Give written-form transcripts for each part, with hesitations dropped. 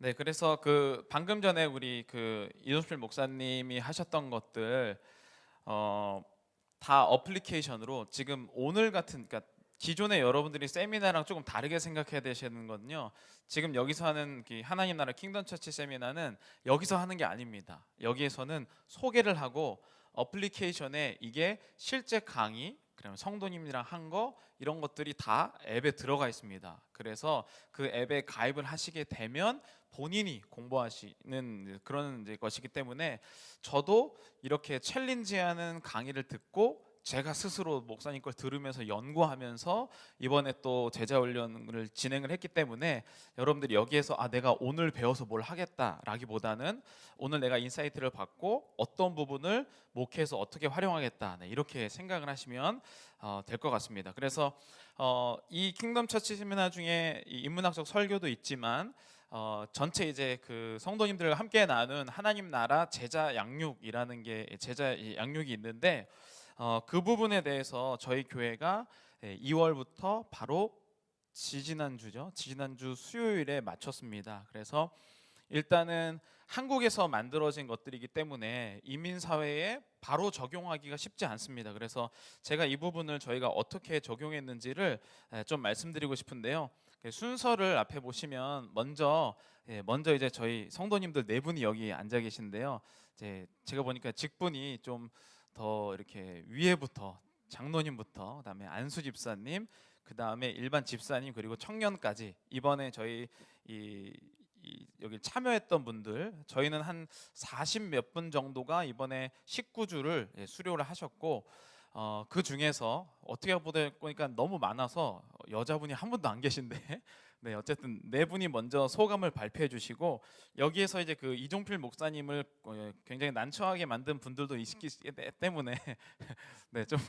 네, 그래서 그 방금 전에 우리 그 이동필 목사님이 하셨던 것들 어, 다 어플리케이션으로 지금 오늘 같은, 그러니까 기존에 여러분들이 세미나랑 조금 다르게 생각해야 되시는 건요. 지금 여기서 하는 그 하나님 나라 킹덤 처치 세미나는 여기서 하는 게 아닙니다. 여기에서는 소개를 하고 어플리케이션에 이게 실제 강의, 그다음에 성도님이랑 한 거 이런 것들이 다 앱에 들어가 있습니다. 그래서 그 앱에 가입을 하시게 되면 본인이 공부하시는 그런 이제 것이기 때문에 저도 이렇게 챌린지하는 강의를 듣고 제가 스스로 목사님 걸 들으면서 연구하면서 이번에 또 제자 훈련을 진행을 했기 때문에 여러분들이 여기에서 내가 오늘 배워서 뭘 하겠다라기보다는 오늘 내가 인사이트를 받고 어떤 부분을 목회에서 어떻게 활용하겠다, 네, 이렇게 생각을 하시면 될 것 같습니다. 그래서 이 킹덤 처치 세미나 중에 이 인문학적 설교도 있지만 전체 이제 그 성도님들과 함께 나눈 하나님 나라 제자 양육이라는 게 제자 양육이 있는데 그 부분에 대해서 저희 교회가 2월부터 바로 지지난주 수요일에 마쳤습니다. 그래서 일단은 한국에서 만들어진 것들이기 때문에 이민 사회에 바로 적용하기가 쉽지 않습니다. 그래서 제가 이 부분을 저희가 어떻게 적용했는지를 좀 말씀드리고 싶은데요. 순서를 앞에 보시면 먼저 이제 저희 성도님들 네 분이 여기 앉아 계신데요. 이제 제가 보니까 직분이 좀 더 이렇게 위에부터 장로님부터 그다음에 안수 집사님, 그다음에 일반 집사님, 그리고 청년까지 이번에 저희 여기 참여했던 분들, 저희는 한 40 몇 분 정도가 이번에 19주를 수료를 하셨고 그 중에서 어떻게 보니까 너무 많아서 여자분이 한 분도 안 계신데 네, 어쨌든 네 분이 먼저 소감을 발표해 주시고 여기에서 이제 그 이종필 목사님을 굉장히 난처하게 만든 분들도 있기 때문에 네, 좀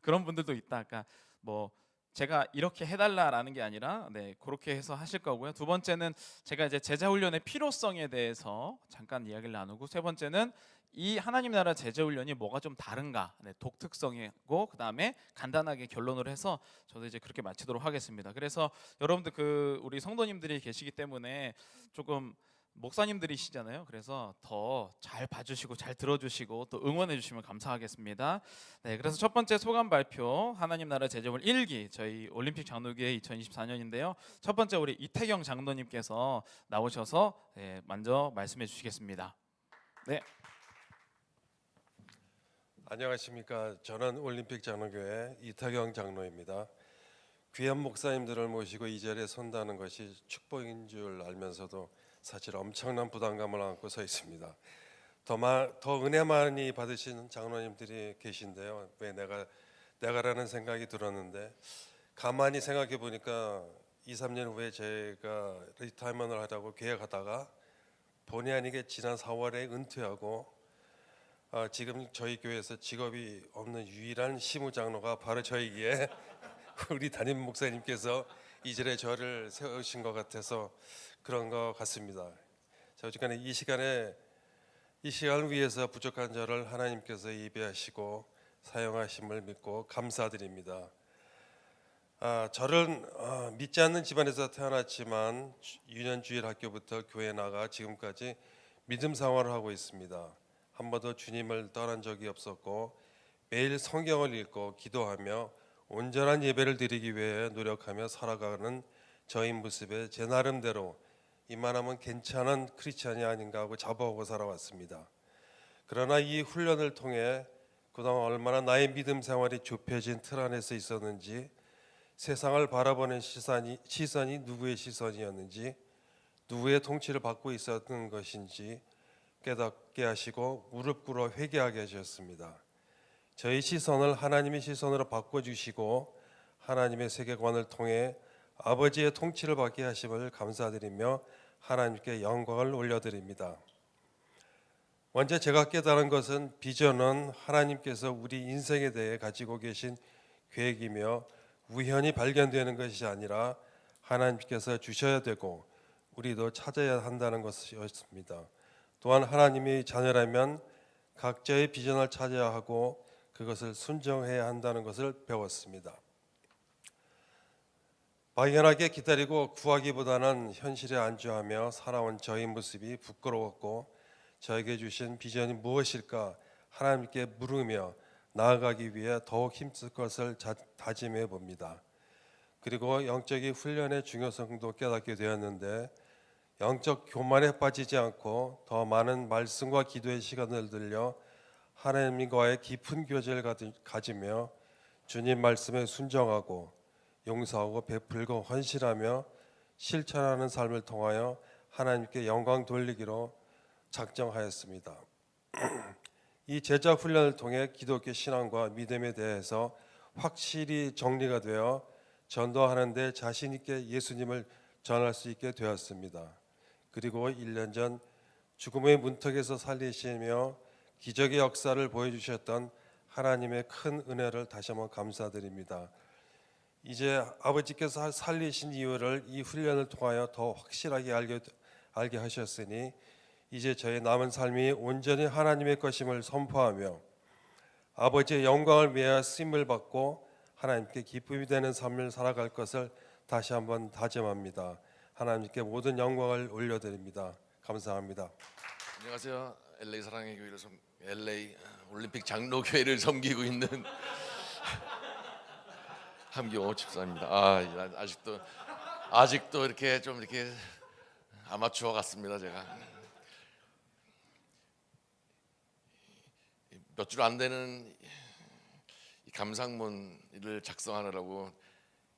그런 분들도 있다. 그러니까 뭐 제가 이렇게 해달라라는 게 아니라 네, 그렇게 해서 하실 거고요. 두 번째는 제가 이제 제자 훈련의 필요성에 대해서 잠깐 이야기를 나누고, 세 번째는 이 하나님 나라 제자 훈련이 뭐가 좀 다른가, 네, 독특성이고, 그 다음에 간단하게 결론을 해서 저도 이제 그렇게 마치도록 하겠습니다. 그래서 여러분들 그 우리 성도님들이 계시기 때문에 조금 목사님들이시잖아요. 그래서 더 잘 봐주시고 잘 들어주시고 또 응원해 주시면 감사하겠습니다. 네, 그래서 첫 번째 소감 발표, 하나님 나라 제자훈 1기 저희 올림픽 장로교회 2024년인데요. 첫 번째 우리 이태경 장로님께서 나오셔서 먼저 말씀해 주시겠습니다. 네. 안녕하십니까. 저는 올림픽 장로교회 이태경 장로입니다. 귀한 목사님들을 모시고 이 자리에 선다는 것이 축복인 줄 알면서도 사실 엄청난 부담감을 안고 서 있습니다. 더 은혜 많이 받으신 장로님들이 계신데요. 왜 내가라는 생각이 들었는데, 가만히 생각해 보니까 2, 3년 후에 제가 리타이먼을 하자고 계획하다가 본의 아니게 지난 4월에 은퇴하고 지금 저희 교회에서 직업이 없는 유일한 시무장로가 바로 저희기에 우리 담임 목사님께서 이 자리에 저를 세우신 것 같아서 그런 것 같습니다. 자, 어쨌거나 이 시간을 위해서 부족한 저를 하나님께서 예배하시고 사용하심을 믿고 감사드립니다. 저는 믿지 않는 집안에서 태어났지만 유년주일 학교부터 교회 나가 지금까지 믿음 생활을 하고 있습니다. 한 번도 주님을 떠난 적이 없었고 매일 성경을 읽고 기도하며 온전한 예배를 드리기 위해 노력하며 살아가는 저의 모습에 제 나름대로 이만하면 괜찮은 크리스찬이 아닌가 하고 자부하고 살아왔습니다. 그러나 이 훈련을 통해 그동안 얼마나 나의 믿음 생활이 좁혀진 틀 안에서 있었는지, 세상을 바라보는 시선이 누구의 시선이었는지, 누구의 통치를 받고 있었던 것인지 깨닫게 하시고 무릎 꿇어 회개하게 하셨습니다. 저희 시선을 하나님의 시선으로 바꿔주시고 하나님의 세계관을 통해 아버지의 통치를 받게 하심을 감사드리며 하나님께 영광을 올려드립니다. 먼저 제가 깨달은 것은, 비전은 하나님께서 우리 인생에 대해 가지고 계신 계획이며 우연히 발견되는 것이 아니라 하나님께서 주셔야 되고 우리도 찾아야 한다는 것이었습니다. 또한 하나님의 자녀라면 각자의 비전을 찾아야 하고 그것을 순종해야 한다는 것을 배웠습니다. 막연하게 기다리고 구하기보다는 현실에 안주하며 살아온 저희 모습이 부끄러웠고 저에게 주신 비전이 무엇일까 하나님께 물으며 나아가기 위해 더욱 힘쓸 것을 다짐해 봅니다. 그리고 영적인 훈련의 중요성도 깨닫게 되었는데 영적 교만에 빠지지 않고 더 많은 말씀과 기도의 시간을 들여 하나님과의 깊은 교제를 가지며 주님 말씀에 순종하고 용서하고 베풀고 헌신하며 실천하는 삶을 통하여 하나님께 영광 돌리기로 작정하였습니다. 이 제자 훈련을 통해 기독교 신앙과 믿음에 대해서 확실히 정리가 되어 전도하는 데 자신 있게 예수님을 전할 수 있게 되었습니다. 그리고 1년 전 죽음의 문턱에서 살리시며 기적의 역사를 보여주셨던 하나님의 큰 은혜를 다시 한번 감사드립니다. 이제 아버지께서 살리신 이유를 이 훈련을 통하여 더 확실하게 알게 하셨으니 이제 저의 남은 삶이 온전히 하나님의 것임을 선포하며 아버지의 영광을 위하여 쓰임을 받고 하나님께 기쁨이 되는 삶을 살아갈 것을 다시 한번 다짐합니다. 하나님께 모든 영광을 올려드립니다. 감사합니다. 안녕하세요. LA 사랑의 교회를 LA 올림픽 장로교회를 섬기고 있는 함경호 집사입니다. 아직도 이렇게 좀 이렇게 아마추어 같습니다. 제가 몇 줄 안 되는 이 감상문을 작성하느라고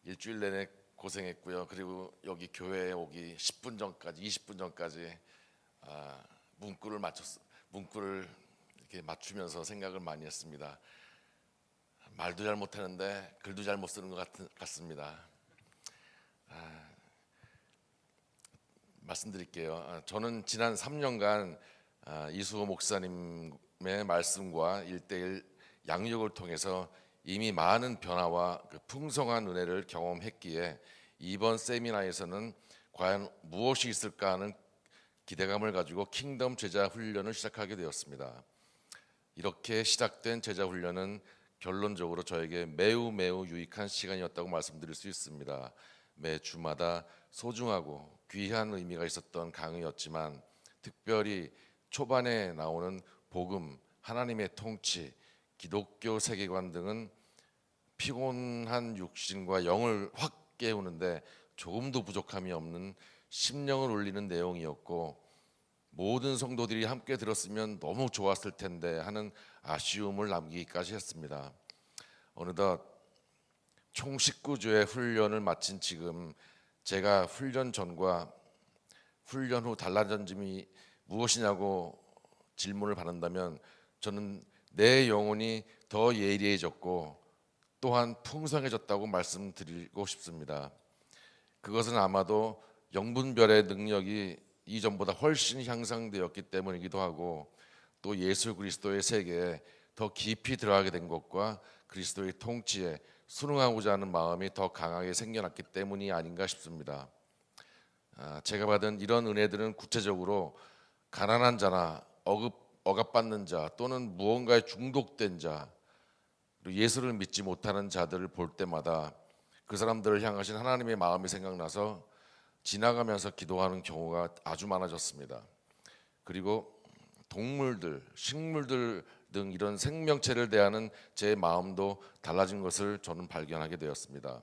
일주일 내내 고생했고요. 그리고 여기 교회에 오기 10분 전까지, 20분 전까지 문구를 이렇게 맞추면서 생각을 많이 했습니다. 말도 잘 못하는데 글도 잘 못 쓰는 것 같습니다. 말씀드릴게요. 저는 지난 3년간 이수호 목사님의 말씀과 1:1 양육을 통해서 이미 많은 변화와 그 풍성한 은혜를 경험했기에 이번 세미나에서는 과연 무엇이 있을까 하는 기대감을 가지고 킹덤 제자 훈련을 시작하게 되었습니다. 이렇게 시작된 제자 훈련은 결론적으로 저에게 매우 유익한 시간이었다고 말씀드릴 수 있습니다. 매 주마다 소중하고 귀한 의미가 있었던 강의였지만 특별히 초반에 나오는 복음, 하나님의 통치, 기독교 세계관 등은 피곤한 육신과 영을 확 깨우는데 조금도 부족함이 없는 심령을 울리는 내용이었고 모든 성도들이 함께 들었으면 너무 좋았을 텐데 하는 아쉬움을 남기기까지 했습니다. 어느덧 총 19주의 훈련을 마친 지금 제가 훈련 전과 훈련 후 달라진 점이 무엇이냐고 질문을 받는다면 저는 내 영혼이 더 예리해졌고 또한 풍성해졌다고 말씀드리고 싶습니다. 그것은 아마도 영분별의 능력이 이전보다 훨씬 향상되었기 때문이기도 하고 또 예수 그리스도의 세계에 더 깊이 들어가게 된 것과 그리스도의 통치에 순응하고자 하는 마음이 더 강하게 생겨났기 때문이 아닌가 싶습니다. 제가 받은 이런 은혜들은 구체적으로 가난한 자나 억압받는 자 또는 무언가에 중독된 자 그리고 예수를 믿지 못하는 자들을 볼 때마다 그 사람들을 향하신 하나님의 마음이 생각나서 지나가면서 기도하는 경우가 아주 많아졌습니다. 그리고 동물들, 식물들 등 이런 생명체를 대하는 제 마음도 달라진 것을 저는 발견하게 되었습니다.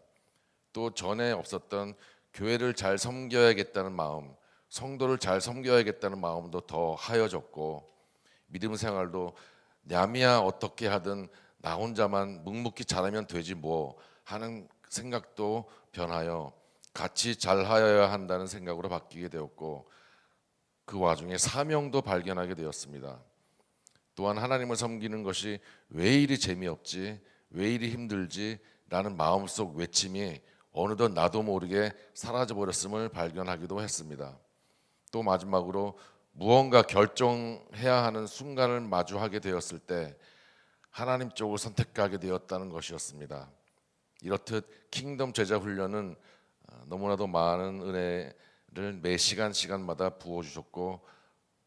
또 전에 없었던 교회를 잘 섬겨야겠다는 마음, 성도를 잘 섬겨야겠다는 마음도 더 하여졌고 믿음 생활도 냠이야 어떻게 하든 나 혼자만 묵묵히 잘하면 되지 뭐 하는 생각도 변하여 같이 잘하여야 한다는 생각으로 바뀌게 되었고 그 와중에 사명도 발견하게 되었습니다. 또한 하나님을 섬기는 것이 왜 이리 재미없지, 왜 이리 힘들지 라는 마음속 외침이 어느덧 나도 모르게 사라져버렸음을 발견하기도 했습니다. 또 마지막으로 무언가 결정해야 하는 순간을 마주하게 되었을 때 하나님 쪽을 선택하게 되었다는 것이었습니다. 이렇듯 킹덤 제자 훈련은 너무나도 많은 은혜를 매 시간마다 부어주셨고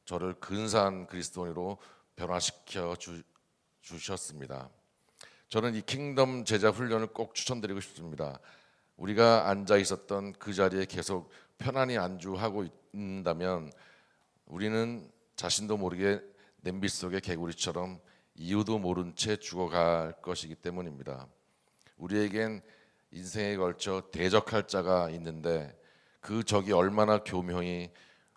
저를 근사한 그리스도인으로 변화시켜 주셨습니다. 저는 이 킹덤 제자 훈련을 꼭 추천드리고 싶습니다. 우리가 앉아 있었던 그 자리에 계속 편안히 안주하고 있는다면 우리는 자신도 모르게 냄비 속의 개구리처럼 이유도 모른 채 죽어갈 것이기 때문입니다. 우리에겐 인생에 걸쳐 대적할 자가 있는데 그 적이 얼마나 교묘히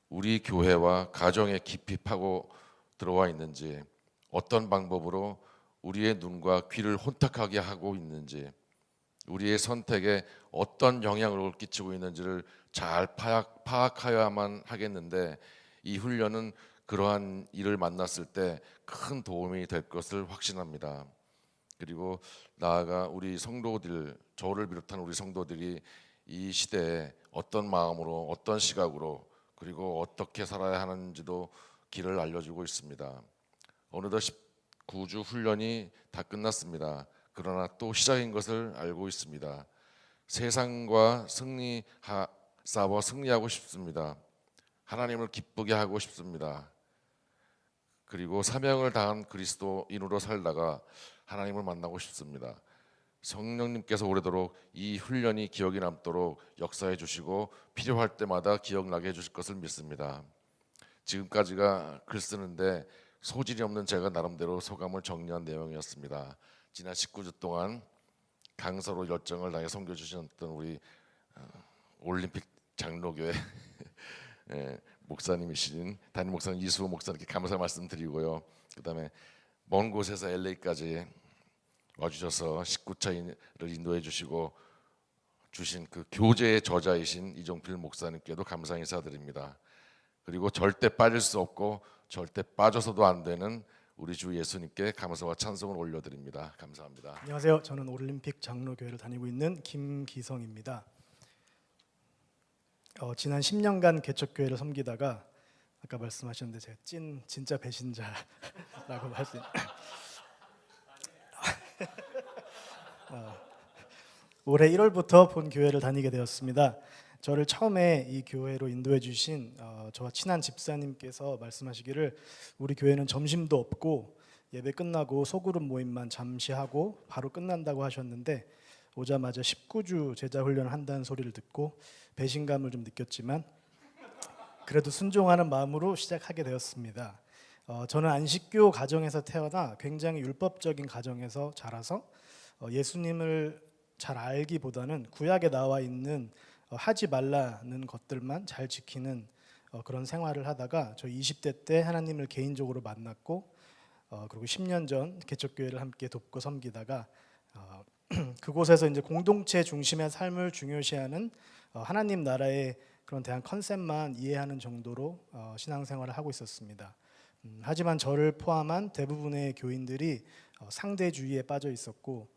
우리 교회와 가정에 깊이 파고 들어와 있는지, 어떤 방법으로 우리의 눈과 귀를 혼탁하게 하고 있는지, 우리의 선택에 어떤 영향을 끼치고 있는지를 잘 파악하여야만 하겠는데, 이 훈련은 그러한 일을 만났을 때 큰 도움이 될 것을 확신합니다. 그리고 나아가 우리 성도들, 저를 비롯한 우리 성도들이 이 시대에 어떤 마음으로, 어떤 시각으로, 그리고 어떻게 살아야 하는지도 길을 알려주고 있습니다. 어느덧 19주 훈련이 다 끝났습니다. 그러나 또 시작인 것을 알고 있습니다. 세상과 싸워 승리하고 싶습니다. 하나님을 기쁘게 하고 싶습니다. 그리고 사명을 다한 그리스도인으로 살다가 하나님을 만나고 싶습니다. 성령님께서 오래도록 이 훈련이 기억이 남도록 역사해 주시고 필요할 때마다 기억나게 해주실 것을 믿습니다. 지금까지가 글 쓰는데 소질이 없는 제가 나름대로 소감을 정리한 내용이었습니다. 지난 19주 동안 강서로 열정을 다해 섬겨주셨던 우리 올림픽 장로교회 목사님이신 담임 목사님 이수호 목사님께 감사 말씀드리고요. 그다음에 먼 곳에서 LA까지 와주셔서 19차를 인도해 주시고 주신 그 교제의 저자이신 이종필 목사님께도 감사 인사드립니다. 그리고 절대 빠질 수 없고 절대 빠져서도 안 되는 우리 주 예수님께 감사와 찬송을 올려드립니다. 감사합니다. 안녕하세요. 저는 올림픽 장로교회를 다니고 있는 김기성입니다. 지난 10년간 개척교회를 섬기다가 아까 말씀하셨는데 제가 진짜 배신자라고 말씀. 올해 1월부터 본 교회를 다니게 되었습니다. 저를 처음에 이 교회로 인도해 주신 저와 친한 집사님께서 말씀하시기를 우리 교회는 점심도 없고 예배 끝나고 소그룹 모임만 잠시 하고 바로 끝난다고 하셨는데, 오자마자 19주 제자 훈련을 한다는 소리를 듣고 배신감을 좀 느꼈지만 그래도 순종하는 마음으로 시작하게 되었습니다. 저는 안식교 가정에서 태어나 굉장히 율법적인 가정에서 자라서 예수님을 잘 알기보다는 구약에 나와 있는 하지 말라는 것들만 잘 지키는 그런 생활을 하다가 저 20대 때 하나님을 개인적으로 만났고, 그리고 10년 전 개척교회를 함께 돕고 섬기다가 그곳에서 이제 공동체 중심의 삶을 중요시하는 하나님 나라의 그런 대한 컨셉만 이해하는 정도로 신앙생활을 하고 있었습니다. 하지만 저를 포함한 대부분의 교인들이 상대주의에 빠져 있었고,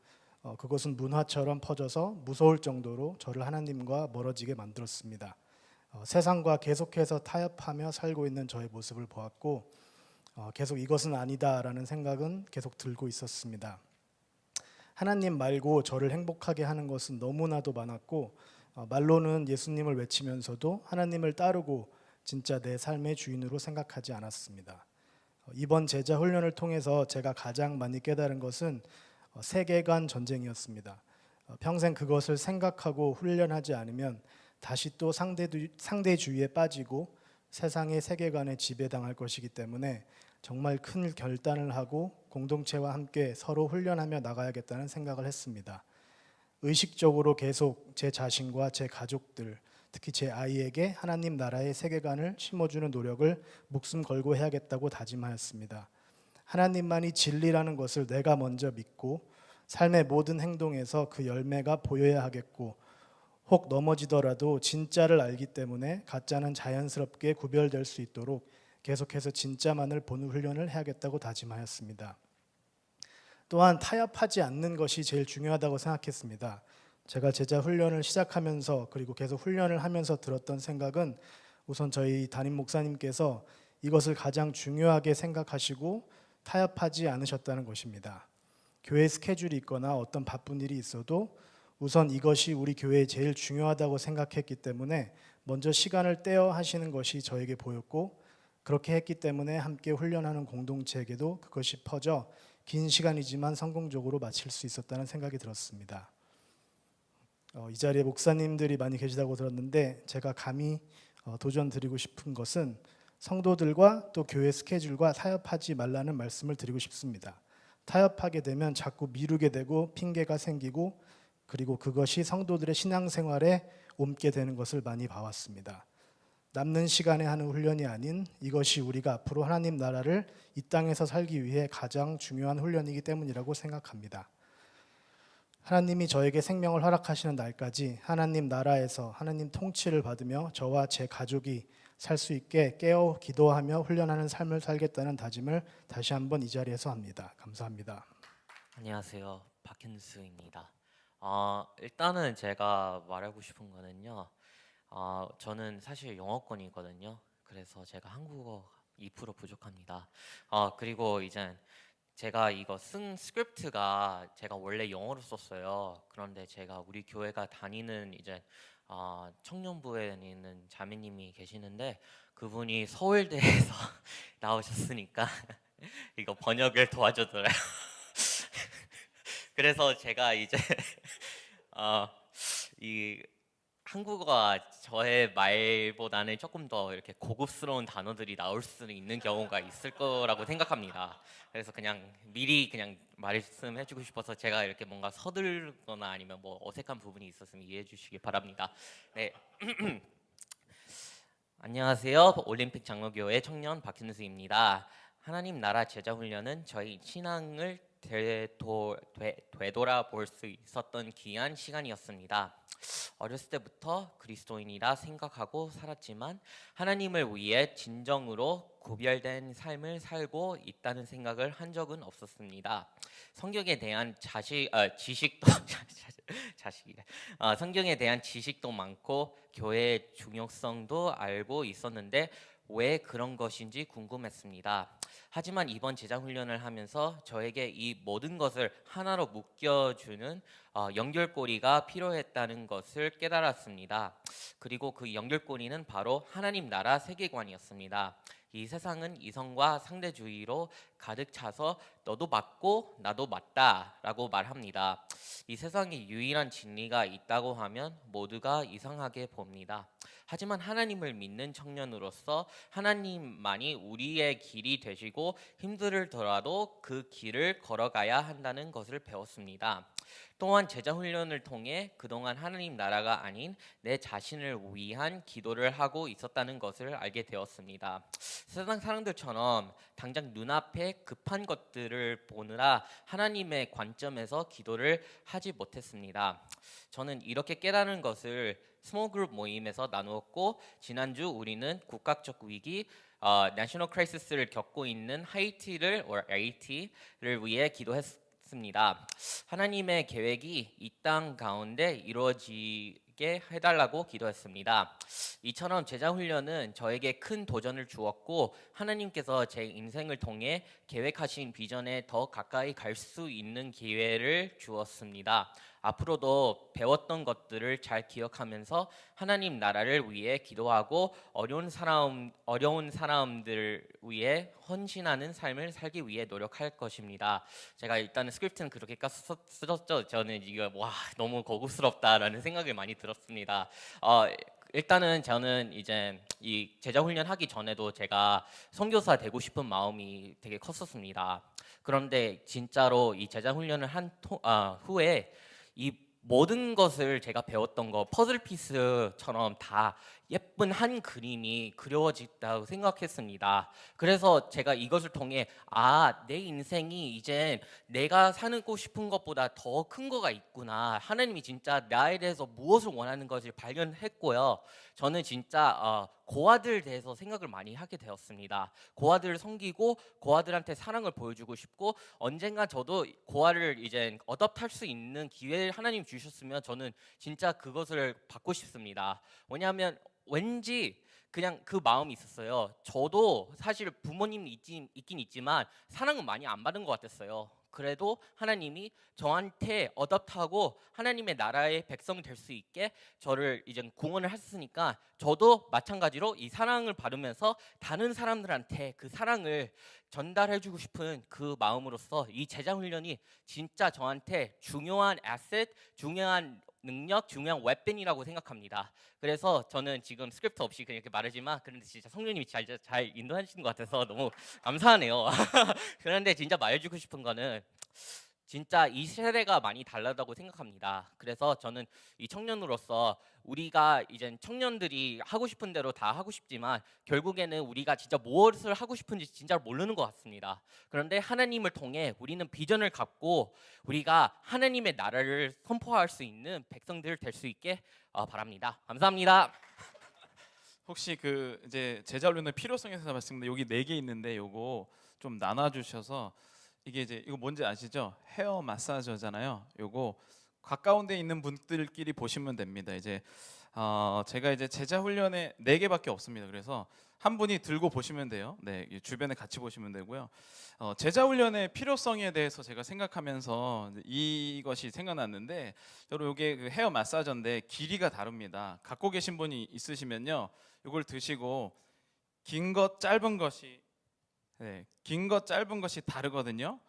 그것은 문화처럼 퍼져서 무서울 정도로 저를 하나님과 멀어지게 만들었습니다. 세상과 계속해서 타협하며 살고 있는 저의 모습을 보았고, 계속 이것은 아니다라는 생각은 계속 들고 있었습니다. 하나님 말고 저를 행복하게 하는 것은 너무나도 많았고, 말로는 예수님을 외치면서도 하나님을 따르고 진짜 내 삶의 주인으로 생각하지 않았습니다. 이번 제자 훈련을 통해서 제가 가장 많이 깨달은 것은 세계관 전쟁이었습니다. 평생 그것을 생각하고 훈련하지 않으면 다시 또 상대주의에 빠지고 세상의 세계관에 지배당할 것이기 때문에 정말 큰 결단을 하고 공동체와 함께 서로 훈련하며 나가야겠다는 생각을 했습니다. 의식적으로 계속 제 자신과 제 가족들, 특히 제 아이에게 하나님 나라의 세계관을 심어주는 노력을 목숨 걸고 해야겠다고 다짐하였습니다. 하나님만이 진리라는 것을 내가 먼저 믿고 삶의 모든 행동에서 그 열매가 보여야 하겠고, 혹 넘어지더라도 진짜를 알기 때문에 가짜는 자연스럽게 구별될 수 있도록 계속해서 진짜만을 보는 훈련을 해야겠다고 다짐하였습니다. 또한 타협하지 않는 것이 제일 중요하다고 생각했습니다. 제가 제자 훈련을 시작하면서 그리고 계속 훈련을 하면서 들었던 생각은, 우선 저희 담임 목사님께서 이것을 가장 중요하게 생각하시고 타협하지 않으셨다는 것입니다. 교회 스케줄이 있거나 어떤 바쁜 일이 있어도 우선 이것이 우리 교회에 제일 중요하다고 생각했기 때문에 먼저 시간을 떼어 하시는 것이 저에게 보였고, 그렇게 했기 때문에 함께 훈련하는 공동체에게도 그것이 퍼져 긴 시간이지만 성공적으로 마칠 수 있었다는 생각이 들었습니다. 이 자리에 목사님들이 많이 계시다고 들었는데 제가 감히 도전드리고 싶은 것은 성도들과 또 교회 스케줄과 타협하지 말라는 말씀을 드리고 싶습니다. 타협하게 되면 자꾸 미루게 되고 핑계가 생기고 그리고 그것이 성도들의 신앙생활에 옮게 되는 것을 많이 봐왔습니다. 남는 시간에 하는 훈련이 아닌 이것이 우리가 앞으로 하나님 나라를 이 땅에서 살기 위해 가장 중요한 훈련이기 때문이라고 생각합니다. 하나님이 저에게 생명을 허락하시는 날까지 하나님 나라에서 하나님 통치를 받으며 저와 제 가족이 살 수 있게 깨어 기도하며 훈련하는 삶을 살겠다는 다짐을 다시 한번 이 자리에서 합니다. 감사합니다. 안녕하세요, 박현수입니다. 일단은 제가 말하고 싶은 거는요. 저는 사실 영어권이거든요. 그래서 제가 한국어 2% 부족합니다. 그리고 이제 제가 이거 쓴 스크립트가 제가 원래 영어로 썼어요. 그런데 제가 우리 교회가 다니는 이제 청년부에 있는 자매님이 계시는데 그분이 서울대에서 나오셨으니까 이거 번역을 도와주더래요. 그래서 제가 이제 이 한국어가 저의 말보다는 조금 더 이렇게 고급스러운 단어들이 나올 수 있는 경우가 있을 거라고 생각합니다. 그래서 그냥 미리 그냥 말씀해주고 싶어서 제가 이렇게 뭔가 서둘거나 아니면 뭐 어색한 부분이 있었으면 이해해 주시기 바랍니다. 네. 안녕하세요. 올림픽 장로교회 청년 박현수입니다. 하나님 나라 제자 훈련은 저희 신앙을 되돌아볼 수 있었던 귀한 시간이었습니다. 어렸을 때부터 그리스도인이라 생각하고 살았지만 하나님을 위해 진정으로 구별된 삶을 살고 있다는 생각을 한 적은 없었습니다. 성경에 대한 지식도 성경에 대한 지식도 많고 교회의 중요성도 알고 있었는데 왜 그런 것인지 궁금했습니다. 하지만 이번 제자 훈련을 하면서 저에게 이 모든 것을 하나로 묶여주는 연결고리가 필요했다는 것을 깨달았습니다. 그리고 그 연결고리는 바로 하나님 나라 세계관이었습니다. 이 세상은 이성과 상대주의로 가득 차서 너도 맞고 나도 맞다라고 말합니다. 이 세상에 유일한 진리가 있다고 하면 모두가 이상하게 봅니다. 하지만 하나님을 믿는 청년으로서 하나님만이 우리의 길이 되시고 힘들더라도 그 길을 걸어가야 한다는 것을 배웠습니다. 또한 제자 훈련을 통해 그동안 하나님 나라가 아닌 내 자신을 위한 기도를 하고 있었다는 것을 알게 되었습니다. 세상 사람들처럼 당장 눈앞에 급한 것들을 보느라 하나님의 관점에서 기도를 하지 못했습니다. 저는 이렇게 깨달은 것을 스몰그룹 모임에서 나누었고 지난주 우리는 국가적 위기 내셔널 크라이시스를 겪고 있는 하이티를 위해 기도했습니다. 하나님의 계획이 이 땅 가운데 이루어지게 해달라고 기도했습니다. 이처럼 제자 훈련은 저에게 큰 도전을 주었고 하나님께서 제 인생을 통해 계획하신 비전에 더 가까이 갈 수 있는 기회를 주었습니다. 앞으로도 배웠던 것들을 잘 기억하면서 하나님 나라를 위해 기도하고 어려운 사람들 위해 헌신하는 삶을 살기 위해 노력할 것입니다. 제가 일단은 스크립트는 그렇게 썼죠. 저는 이거 너무 고급스럽다라는 생각이 많이 들었습니다. 일단은 저는 이제 이 제자 훈련 하기 전에도 제가 선교사 되고 싶은 마음이 되게 컸었습니다. 그런데 진짜로 이 제자 훈련을 한 후에 이 모든 것을 제가 배웠던 거 퍼즐 피스처럼 다 예쁜 한 그림이 그려졌다고 생각했습니다. 그래서 제가 이것을 통해 내 인생이 이제 내가 사고 싶은 것보다 더 큰 거가 있구나. 하나님이 진짜 나에 대해서 무엇을 원하는 것을 발견했고요. 저는 진짜 고아들 대해서 생각을 많이 하게 되었습니다. 고아들을 섬기고 고아들한테 사랑을 보여주고 싶고 언젠가 저도 고아를 이제 어댑트할 수 있는 기회를 하나님 주셨으면 저는 진짜 그것을 받고 싶습니다. 왜냐하면 왠지 그냥 그 마음이 있었어요. 저도 사실 부모님이 있긴 있지만 사랑은 많이 안 받은 것 같았어요. 그래도 하나님이 저한테 어댑트하고 하나님의 나라의 백성 될 수 있게 저를 이제 공헌을 했으니까 저도 마찬가지로 이 사랑을 받으면서 다른 사람들한테 그 사랑을 전달해주고 싶은 그 마음으로서 이 제자 훈련이 진짜 저한테 중요한 애셋, 중요한 능력, 중요한 웨폰이라고 생각합니다. 그래서 저는 지금 스크립트 없이 그냥 이렇게 말하지만 그런데 진짜 성령님이 잘 인도하시는 것 같아서 너무 감사하네요. 그런데 진짜 말해주고 싶은 거는 진짜 이 세대가 많이 다르다고 생각합니다. 그래서 저는 이 청년으로서 우리가 이제 청년들이 하고 싶은 대로 다 하고 싶지만 결국에는 우리가 진짜 무엇을 하고 싶은지 진짜 모르는 것 같습니다. 그런데 하나님을 통해 우리는 비전을 갖고 우리가 하나님의 나라를 선포할 수 있는 백성들 될 수 있게 바랍니다. 감사합니다. 혹시 그 이제 제자 훈련의 필요성에 대해서 말씀인데 여기 4개 있는데 요거 좀 나눠 주셔서 이게 이제 이거 뭔지 아시죠? 헤어 마사저잖아요. 요거 가까운 데 있는 분들끼리 보시면 됩니다. 이제 제가 이제 제자 훈련에 4개밖에 없습니다. 그래서 한 분이 들고 보시면 돼요. 네, 주변에 같이 보시면 되고요. 제자 훈련의 필요성에 대해서 제가 생각하면서 이것이 생각났는데 여러분 이게 그 헤어 마사저인데 길이가 다릅니다. 갖고 계신 분이 있으시면요, 이걸 드시고 긴 것 짧은 것이 긴 것 짧은 것이 다르거든요.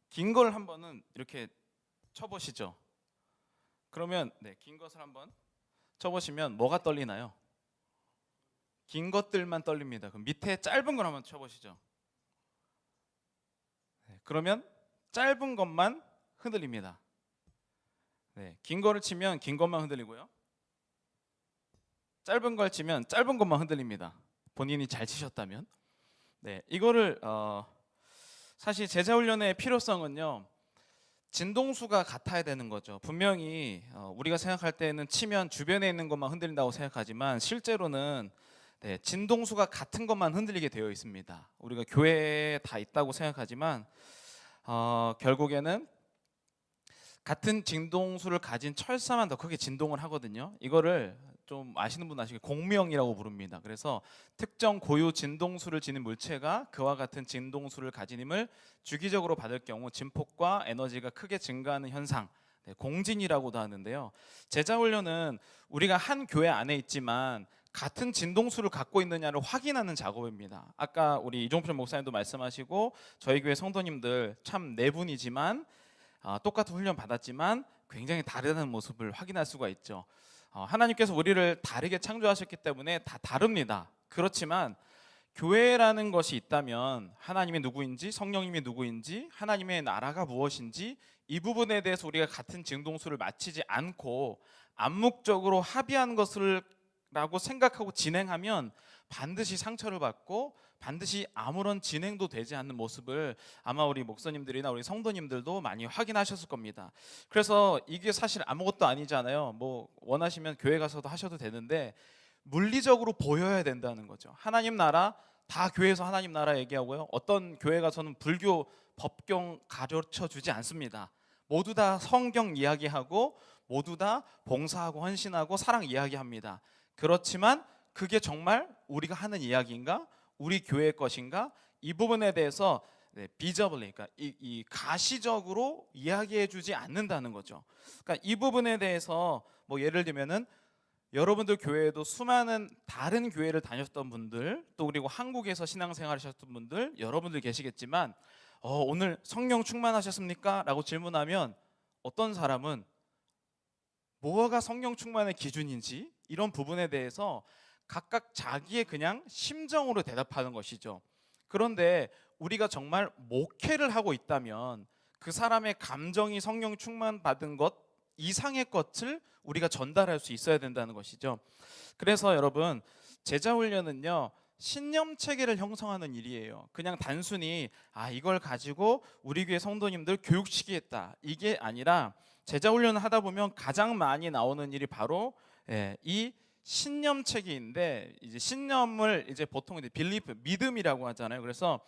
긴 걸 한번은 이렇게 쳐보시죠. 그러면 긴 것을 한번 쳐보시면 뭐가 떨리나요? 긴 것들만 떨립니다. 그럼 밑에 짧은 걸 한번 쳐보시죠. 그러면 짧은 것만 흔들립니다. 긴 거를 치면 긴 것만 흔들리고요. 짧은 걸 치면 짧은 것만 흔들립니다. 본인이 잘 치셨다면. 이거를 사실 제자 훈련의 필요성은요, 진동수가 같아야 되는 거죠. 분명히 우리가 생각할 때는 치면 주변에 있는 것만 흔들린다고 생각하지만 실제로는 진동수가 같은 것만 흔들리게 되어 있습니다. 우리가 교회에 다 있다고 생각하지만 결국에는 같은 진동수를 가진 철사만 더 크게 진동을 하거든요. 이거를 좀 아시는 분 아시게 공명이라고 부릅니다. 그래서 특정 고유 진동수를 지닌 물체가 그와 같은 진동수를 가진 힘을 주기적으로 받을 경우 진폭과 에너지가 크게 증가하는 현상, 공진이라고도 하는데요. 제자 훈련은 우리가 한 교회 안에 있지만 같은 진동수를 갖고 있느냐를 확인하는 작업입니다. 아까 우리 이종필 목사님도 말씀하시고 저희 교회 성도님들 참 4분이지만 똑같은 훈련 받았지만 굉장히 다르다는 모습을 확인할 수가 있죠. 하나님께서 우리를 다르게 창조하셨기 때문에 다 다릅니다. 그렇지만 교회라는 것이 있다면 하나님이 누구인지, 성령님이 누구인지, 하나님의 나라가 무엇인지 이 부분에 대해서 우리가 같은 진동수를 맞추지 않고 암묵적으로 합의한 것을 라고 생각하고 진행하면 반드시 상처를 받고 반드시 아무런 진행도 되지 않는 모습을 아마 우리 목사님들이나 우리 성도님들도 많이 확인하셨을 겁니다. 그래서 이게 사실 아무것도 아니잖아요. 뭐 원하시면 교회 가서도 하셔도 되는데 물리적으로 보여야 된다는 거죠. 하나님 나라, 다 교회에서 하나님 나라 얘기하고요. 어떤 교회 가서는 불교 법경 가르쳐 주지 않습니다. 모두 다 성경 이야기하고 모두 다 봉사하고 헌신하고 사랑 이야기합니다. 그렇지만 그게 정말 우리가 하는 이야기인가? 우리 교회의 것인가? 이 부분에 대해서 비저블리, 그러니까 이 가시적으로 이야기해주지 않는다는 거죠. 그러니까 이 부분에 대해서 뭐 예를 들면은 여러분들 교회에도 수많은 다른 교회를 다녔던 분들, 또 그리고 한국에서 신앙생활하셨던 분들 여러분들 계시겠지만 오늘 성령 충만하셨습니까? 라고 질문하면 어떤 사람은 뭐가 성령 충만의 기준인지 이런 부분에 대해서 각각 자기의 그냥 심정으로 대답하는 것이죠. 그런데 우리가 정말 목회를 하고 있다면 그 사람의 감정이 성령 충만 받은 것 이상의 것을 우리가 전달할 수 있어야 된다는 것이죠. 그래서 여러분, 제자 훈련은요, 신념 체계를 형성하는 일이에요. 그냥 단순히 이걸 가지고 우리 교회 성도님들 교육시키겠다 이게 아니라 제자 훈련을 하다 보면 가장 많이 나오는 일이 바로 이 신념 체계인데, 이제 신념을 이제 보통 이제 빌리프, 믿음이라고 하잖아요. 그래서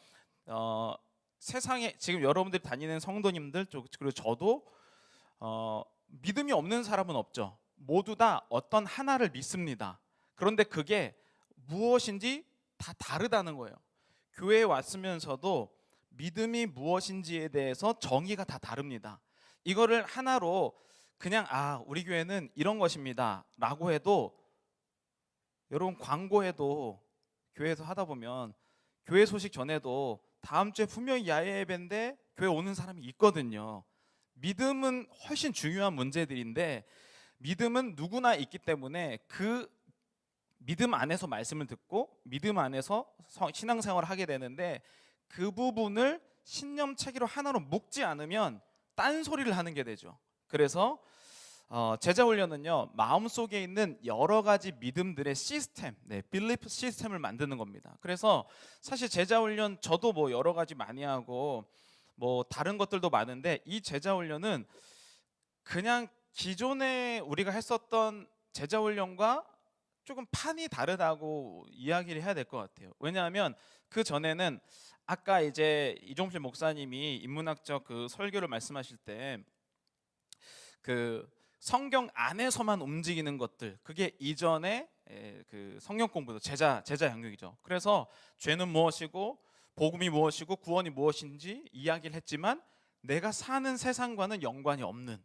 세상에 지금 여러분들이 다니는 성도님들 그리고 저도 믿음이 없는 사람은 없죠. 모두 다 어떤 하나를 믿습니다. 그런데 그게 무엇인지 다 다르다는 거예요. 교회에 왔으면서도 믿음이 무엇인지에 대해서 정의가 다 다릅니다. 이거를 하나로 그냥 우리 교회는 이런 것입니다 라고 해도, 여러분 광고해도 교회에서 하다 보면 교회 소식 전에도 다음 주에 분명히 야외 예배인데 교회 오는 사람이 있거든요. 믿음은 훨씬 중요한 문제들인데 믿음은 누구나 있기 때문에 그 믿음 안에서 말씀을 듣고 믿음 안에서 신앙생활을 하게 되는데, 그 부분을 신념 체계로 하나로 묶지 않으면 딴소리를 하는 게 되죠. 그래서 제자 훈련은요, 마음속에 있는 여러 가지 믿음들의 시스템, 빌리프 시스템을 만드는 겁니다. 그래서 사실 제자 훈련 저도 뭐 여러 가지 많이 하고 뭐 다른 것들도 많은데, 이 제자 훈련은 그냥 기존에 우리가 했었던 제자 훈련과 조금 판이 다르다고 이야기를 해야 될 것 같아요. 왜냐하면 그 전에는 아까 이제 이종필 목사님이 인문학적 그 설교를 말씀하실 때 그 성경 안에서만 움직이는 것들, 그게 이전에 그 성경 공부도 제자 영역이죠. 그래서 죄는 무엇이고 복음이 무엇이고 구원이 무엇인지 이야기를 했지만 내가 사는 세상과는 연관이 없는,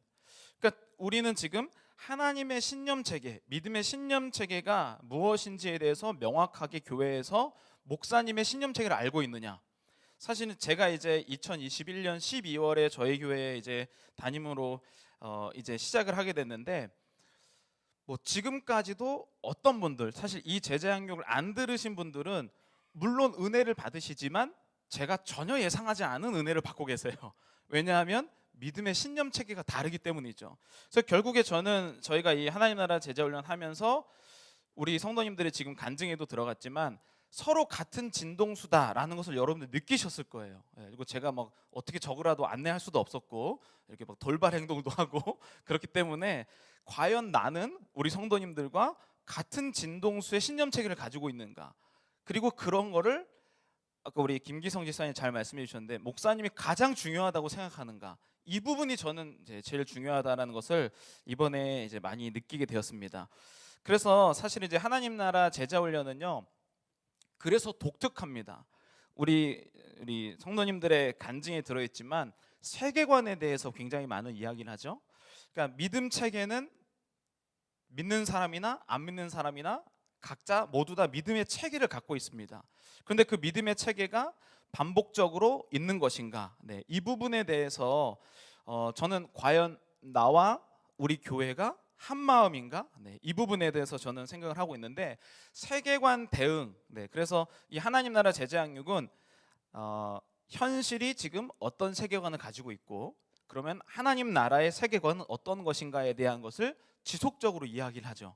그러니까 우리는 지금 하나님의 신념 체계, 믿음의 신념 체계가 무엇인지에 대해서 명확하게 교회에서 목사님의 신념 체계를 알고 있느냐. 사실은 제가 이제 2021년 12월에 저희 교회에 이제 담임으로 이제 시작을 하게 됐는데, 뭐 지금까지도 어떤 분들, 사실 이 제자 양육을 안 들으신 분들은 물론 은혜를 받으시지만 제가 전혀 예상하지 않은 은혜를 받고 계세요. 왜냐하면 믿음의 신념 체계가 다르기 때문이죠. 그래서 결국에 저희가 이 하나님 나라 제자 훈련 하면서 우리 성도님들이 지금 간증에도 들어갔지만 서로 같은 진동수다라는 것을 여러분들 느끼셨을 거예요. 그리고 제가 막 어떻게 적으라도 안내할 수도 없었고 이렇게 막 돌발 행동도 하고 그렇기 때문에 과연 나는 우리 성도님들과 같은 진동수의 신념 체계를 가지고 있는가, 그리고 그런 거를 아까 우리 김기성 지사님 잘 말씀해 주셨는데 목사님이 가장 중요하다고 생각하는가, 이 부분이 저는 이제 제일 중요하다라는 것을 이번에 이제 많이 느끼게 되었습니다. 그래서 사실 이제 하나님 나라 제자 훈련은요, 그래서 독특합니다. 우리 성도님들의 간증에 들어있지만 세계관에 대해서 굉장히 많은 이야기를 하죠. 그러니까 믿음 체계는 믿는 사람이나 안 믿는 사람이나 각자 모두 다 믿음의 체계를 갖고 있습니다. 그런데 그 믿음의 체계가 반복적으로 있는 것인가? 이 부분에 대해서 저는 과연 나와 우리 교회가 한 마음인가? 이 부분에 대해서 저는 생각을 하고 있는데, 세계관 대응. 그래서 이 하나님 나라 제자 양육은 현실이 지금 어떤 세계관을 가지고 있고, 그러면 하나님 나라의 세계관은 어떤 것인가에 대한 것을 지속적으로 이야기를 하죠.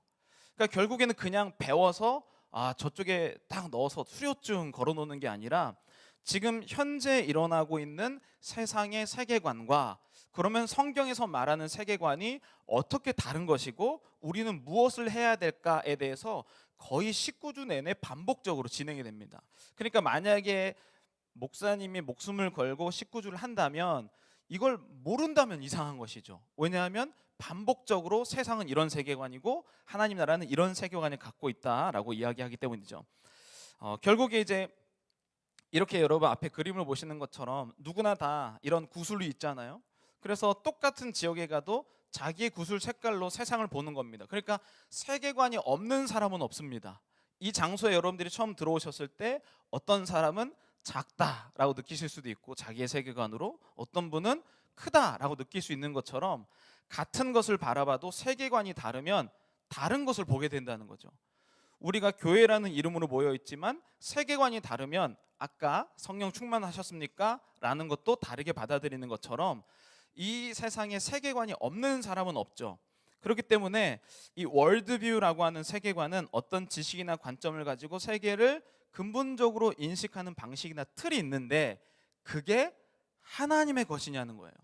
그러니까 결국에는 그냥 배워서 저쪽에 딱 넣어서 수료증 걸어놓는 게 아니라 지금 현재 일어나고 있는 세상의 세계관과 그러면 성경에서 말하는 세계관이 어떻게 다른 것이고 우리는 무엇을 해야 될까에 대해서 거의 19주 내내 반복적으로 진행이 됩니다. 그러니까 만약에 목사님이 목숨을 걸고 19주를 한다면 이걸 모른다면 이상한 것이죠. 왜냐하면 반복적으로 세상은 이런 세계관이고 하나님 나라는 이런 세계관을 갖고 있다라고 이야기하기 때문이죠. 결국에 이제 이렇게 여러분 앞에 그림을 보시는 것처럼 누구나 다 이런 구슬이 있잖아요. 그래서 똑같은 지역에 가도 자기의 구슬 색깔로 세상을 보는 겁니다. 그러니까 세계관이 없는 사람은 없습니다. 이 장소에 여러분들이 처음 들어오셨을 때 어떤 사람은 작다라고 느끼실 수도 있고 자기의 세계관으로, 어떤 분은 크다라고 느낄 수 있는 것처럼 같은 것을 바라봐도 세계관이 다르면 다른 것을 보게 된다는 거죠. 우리가 교회라는 이름으로 모여 있지만 세계관이 다르면 아까 성령 충만하셨습니까? 라는 것도 다르게 받아들이는 것처럼 이 세상에 세계관이 없는 사람은 없죠. 그렇기 때문에 이 월드뷰라고 하는 세계관은 어떤 지식이나 관점을 가지고 세계를 근본적으로 인식하는 방식이나 틀이 있는데 그게 하나님의 것이냐는 거예요.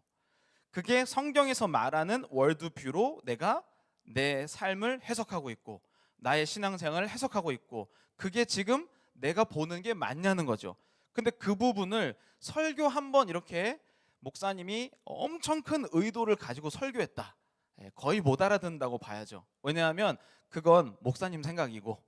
그게 성경에서 말하는 월드뷰로 내가 내 삶을 해석하고 있고 나의 신앙생활을 해석하고 있고 그게 지금 내가 보는 게 맞냐는 거죠. 근데 그 부분을 설교 한 번 이렇게 목사님이 엄청 큰 의도를 가지고 설교했다, 거의 못 알아듣는다고 봐야죠. 왜냐하면 그건 목사님 생각이고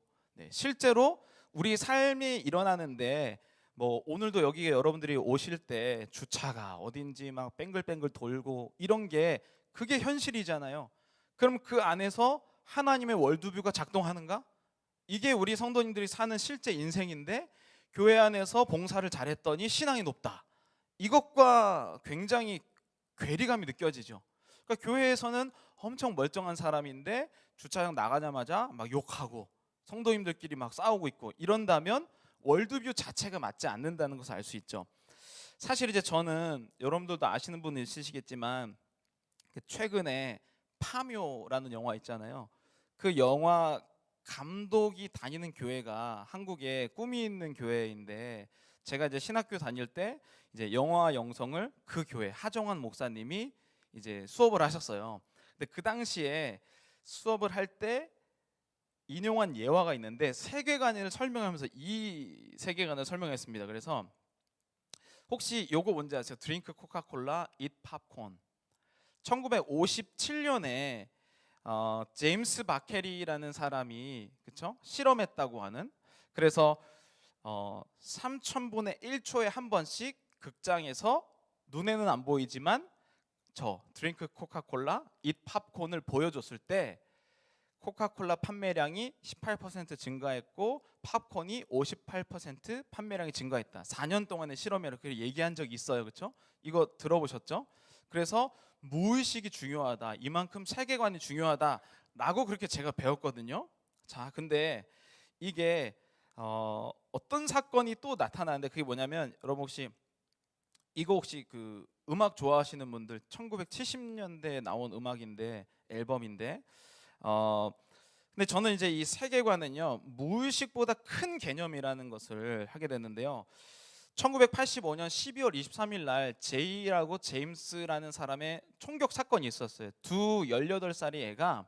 실제로 우리 삶이 일어나는데 뭐 오늘도 여기에 여러분들이 오실 때 주차가 어딘지 막 뱅글뱅글 돌고 이런 게 그게 현실이잖아요. 그럼 그 안에서 하나님의 월드뷰가 작동하는가? 이게 우리 성도님들이 사는 실제 인생인데 교회 안에서 봉사를 잘했더니 신앙이 높다. 이것과 굉장히 괴리감이 느껴지죠. 그러니까 교회에서는 엄청 멀쩡한 사람인데 주차장 나가자마자 막 욕하고 성도님들끼리 막 싸우고 있고 이런다면 월드뷰 자체가 맞지 않는다는 것을 알 수 있죠. 사실 이제 저는 여러분들도 아시는 분은 있으시겠지만 최근에 파묘라는 영화 있잖아요. 그 영화 감독이 다니는 교회가 한국에 꿈이 있는 교회인데 제가 이제 신학교 다닐 때 이제 영화 영성을 그 교회 하정환 목사님이 이제 수업을 하셨어요. 근데 그 당시에 수업을 할 때 인용한 예화가 있는데 세계관을 설명하면서 이 세계관을 설명했습니다. 그래서 혹시 요거 뭔지 아세요? 드링크 코카콜라, eat 팝콘. 1957년에 제임스 바케리라는 사람이 그쵸? 실험했다고 하는 그래서 3,000분의 1초에 한 번씩 극장에서 눈에는 안 보이지만 저 드링크 코카콜라, eat 팝콘을 보여줬을 때 코카콜라 판매량이 18% 증가했고 팝콘이 58% 판매량이 증가했다. 4년 동안의 실험이라고 그렇게 얘기한 적이 있어요. 그렇죠? 이거 들어보셨죠? 그래서 무의식이 중요하다. 이만큼 세계관이 중요하다라고 그렇게 제가 배웠거든요. 자, 근데 이게 어떤 사건이 또 나타나는데 그게 뭐냐면 여러분 혹시 이거 혹시 그 음악 좋아하시는 분들 1970년대에 나온 음악인데 앨범인데 근데 저는 이제 이 세계관은요 무의식보다 큰 개념이라는 것을 하게 됐는데요. 1985년 12월 23일 날 제이라고 제임스라는 사람의 총격 사건이 있었어요. 두 18살의 애가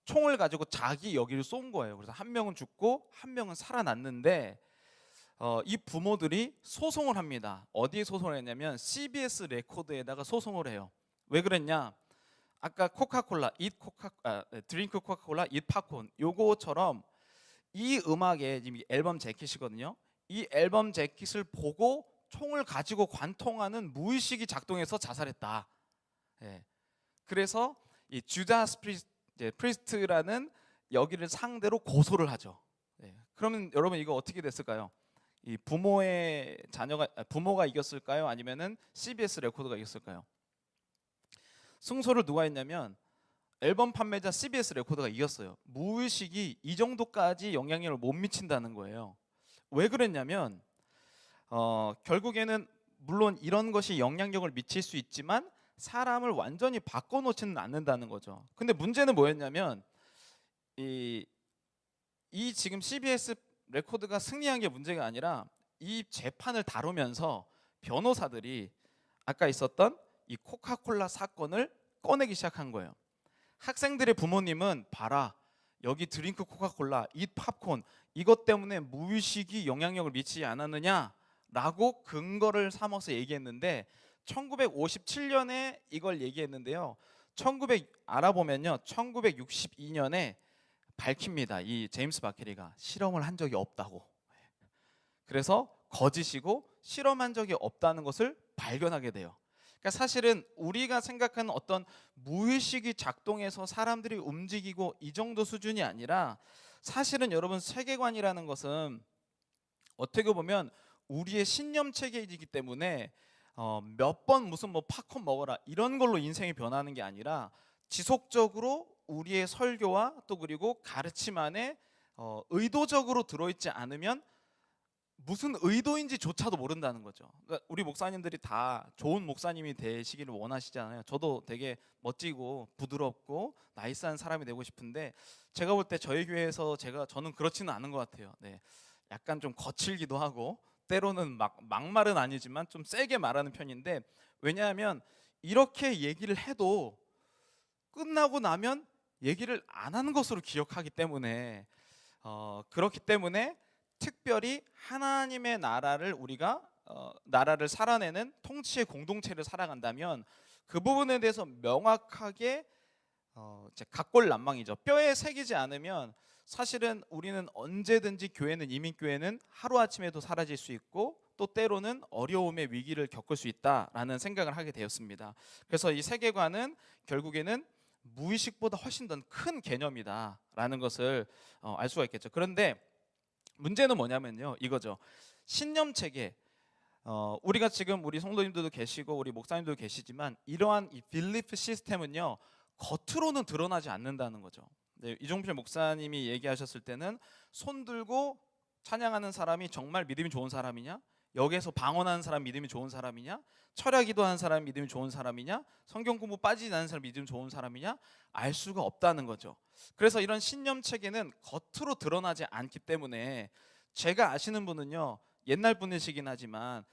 총을 가지고 자기 여기를 쏜 거예요. 그래서 한 명은 죽고 한 명은 살아났는데 이 부모들이 소송을 합니다. 어디에 소송을 했냐면 CBS 레코드에다가 소송을 해요. 왜 그랬냐? 아까 코카콜라, 드링크 코카콜라, 잇 팝콘 요거처럼 이 음악에 지금 앨범 재킷이거든요. 이 앨범 재킷을 보고 총을 가지고 관통하는 무의식이 작동해서 자살했다. 예. 그래서 이 주다스 프리스트라는 여기를 상대로 고소를 하죠. 예. 그러면 여러분 이거 어떻게 됐을까요? 이 부모가 이겼을까요? 아니면은 CBS 레코드가 이겼을까요? 승소를 누가 했냐면 앨범 판매자 CBS 레코드가 이겼어요. 무의식이 이 정도까지 영향력을 못 미친다는 거예요. 왜 그랬냐면 결국에는 물론 이런 것이 영향력을 미칠 수 있지만 사람을 완전히 바꿔놓지는 않는다는 거죠. 근데 문제는 뭐였냐면 이 지금 CBS 레코드가 승리한 게 문제가 아니라 이 재판을 다루면서 변호사들이 아까 있었던 이 코카콜라 사건을 꺼내기 시작한 거예요. 학생들의 부모님은 봐라 여기 드링크 코카콜라, 이 팝콘 이것 때문에 무의식이 영향력을 미치지 않았느냐라고 근거를 삼아서 얘기했는데 1957년에 이걸 얘기했는데요. 알아보면요 1962년에 밝힙니다. 이 제임스 바케리가 실험을 한 적이 없다고. 그래서 거짓이고 실험한 적이 없다는 것을 발견하게 돼요. 그러니까 사실은 우리가 생각하는 어떤 무의식이 작동해서 사람들이 움직이고 이 정도 수준이 아니라 사실은 여러분 세계관이라는 것은 어떻게 보면 우리의 신념 체계이기 때문에 몇 번 무슨 뭐 팝콘 먹어라 이런 걸로 인생이 변하는 게 아니라 지속적으로 우리의 설교와 또 그리고 가르침 안에 의도적으로 들어있지 않으면 무슨 의도인지조차도 모른다는 거죠. 그러니까 우리 목사님들이 다 좋은 목사님이 되시기를 원하시잖아요. 저도 되게 멋지고 부드럽고 나이스한 사람이 되고 싶은데 제가 볼 때 저희 교회에서 저는 그렇지는 않은 것 같아요. 네, 약간 좀 거칠기도 하고 때로는 막말은 아니지만 좀 세게 말하는 편인데 왜냐하면 이렇게 얘기를 해도 끝나고 나면 얘기를 안 하는 것으로 기억하기 때문에 그렇기 때문에 특별히 하나님의 나라를 우리가 나라를 살아내는 통치의 공동체를 살아간다면 그 부분에 대해서 명확하게 각골난망이죠. 뼈에 새기지 않으면 사실은 우리는 언제든지 이민교회는 하루아침에도 사라질 수 있고 또 때로는 어려움의 위기를 겪을 수 있다라는 생각을 하게 되었습니다. 그래서 이 세계관은 결국에는 무의식보다 훨씬 더 큰 개념이다라는 것을 알 수가 있겠죠. 그런데 문제는 뭐냐면요 이거죠. 신념 체계 우리가 지금 우리 성도님들도 계시고 우리 목사님들도 계시지만 이러한 이 빌리프 시스템은요 겉으로는 드러나지 않는다는 거죠. 네, 이종필 목사님이 얘기하셨을 때는 손 들고 찬양하는 사람이 정말 믿음이 좋은 사람이냐, 여기에서 방언하는 사람 믿음이 좋은 사람이냐, 철야 기도하는 사람 믿음이 좋은 사람이냐, 성경 공부 빠지지 않는 사람 믿음이 좋은 사람이냐 알 수가 없다는 거죠. 그래서 이런 신념 체계는 겉으로 드러나지 않기 때문에 제가 아시는 분은요 옛날 분이시긴 하지만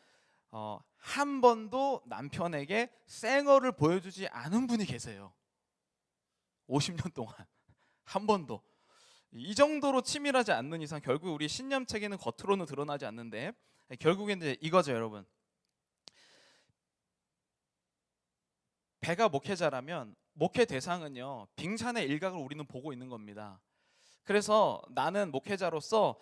한 번도 남편에게 쌩얼을 보여주지 않은 분이 계세요. 50년 동안 한 번도. 이 정도로 치밀하지 않는 이상 결국 우리 신념 체계는 겉으로는 드러나지 않는데 결국엔 이제 이거죠, 여러분. 배가 목회자라면 목회 대상은요 빙산의 일각을 우리는 보고 있는 겁니다. 그래서 나는 목회자로서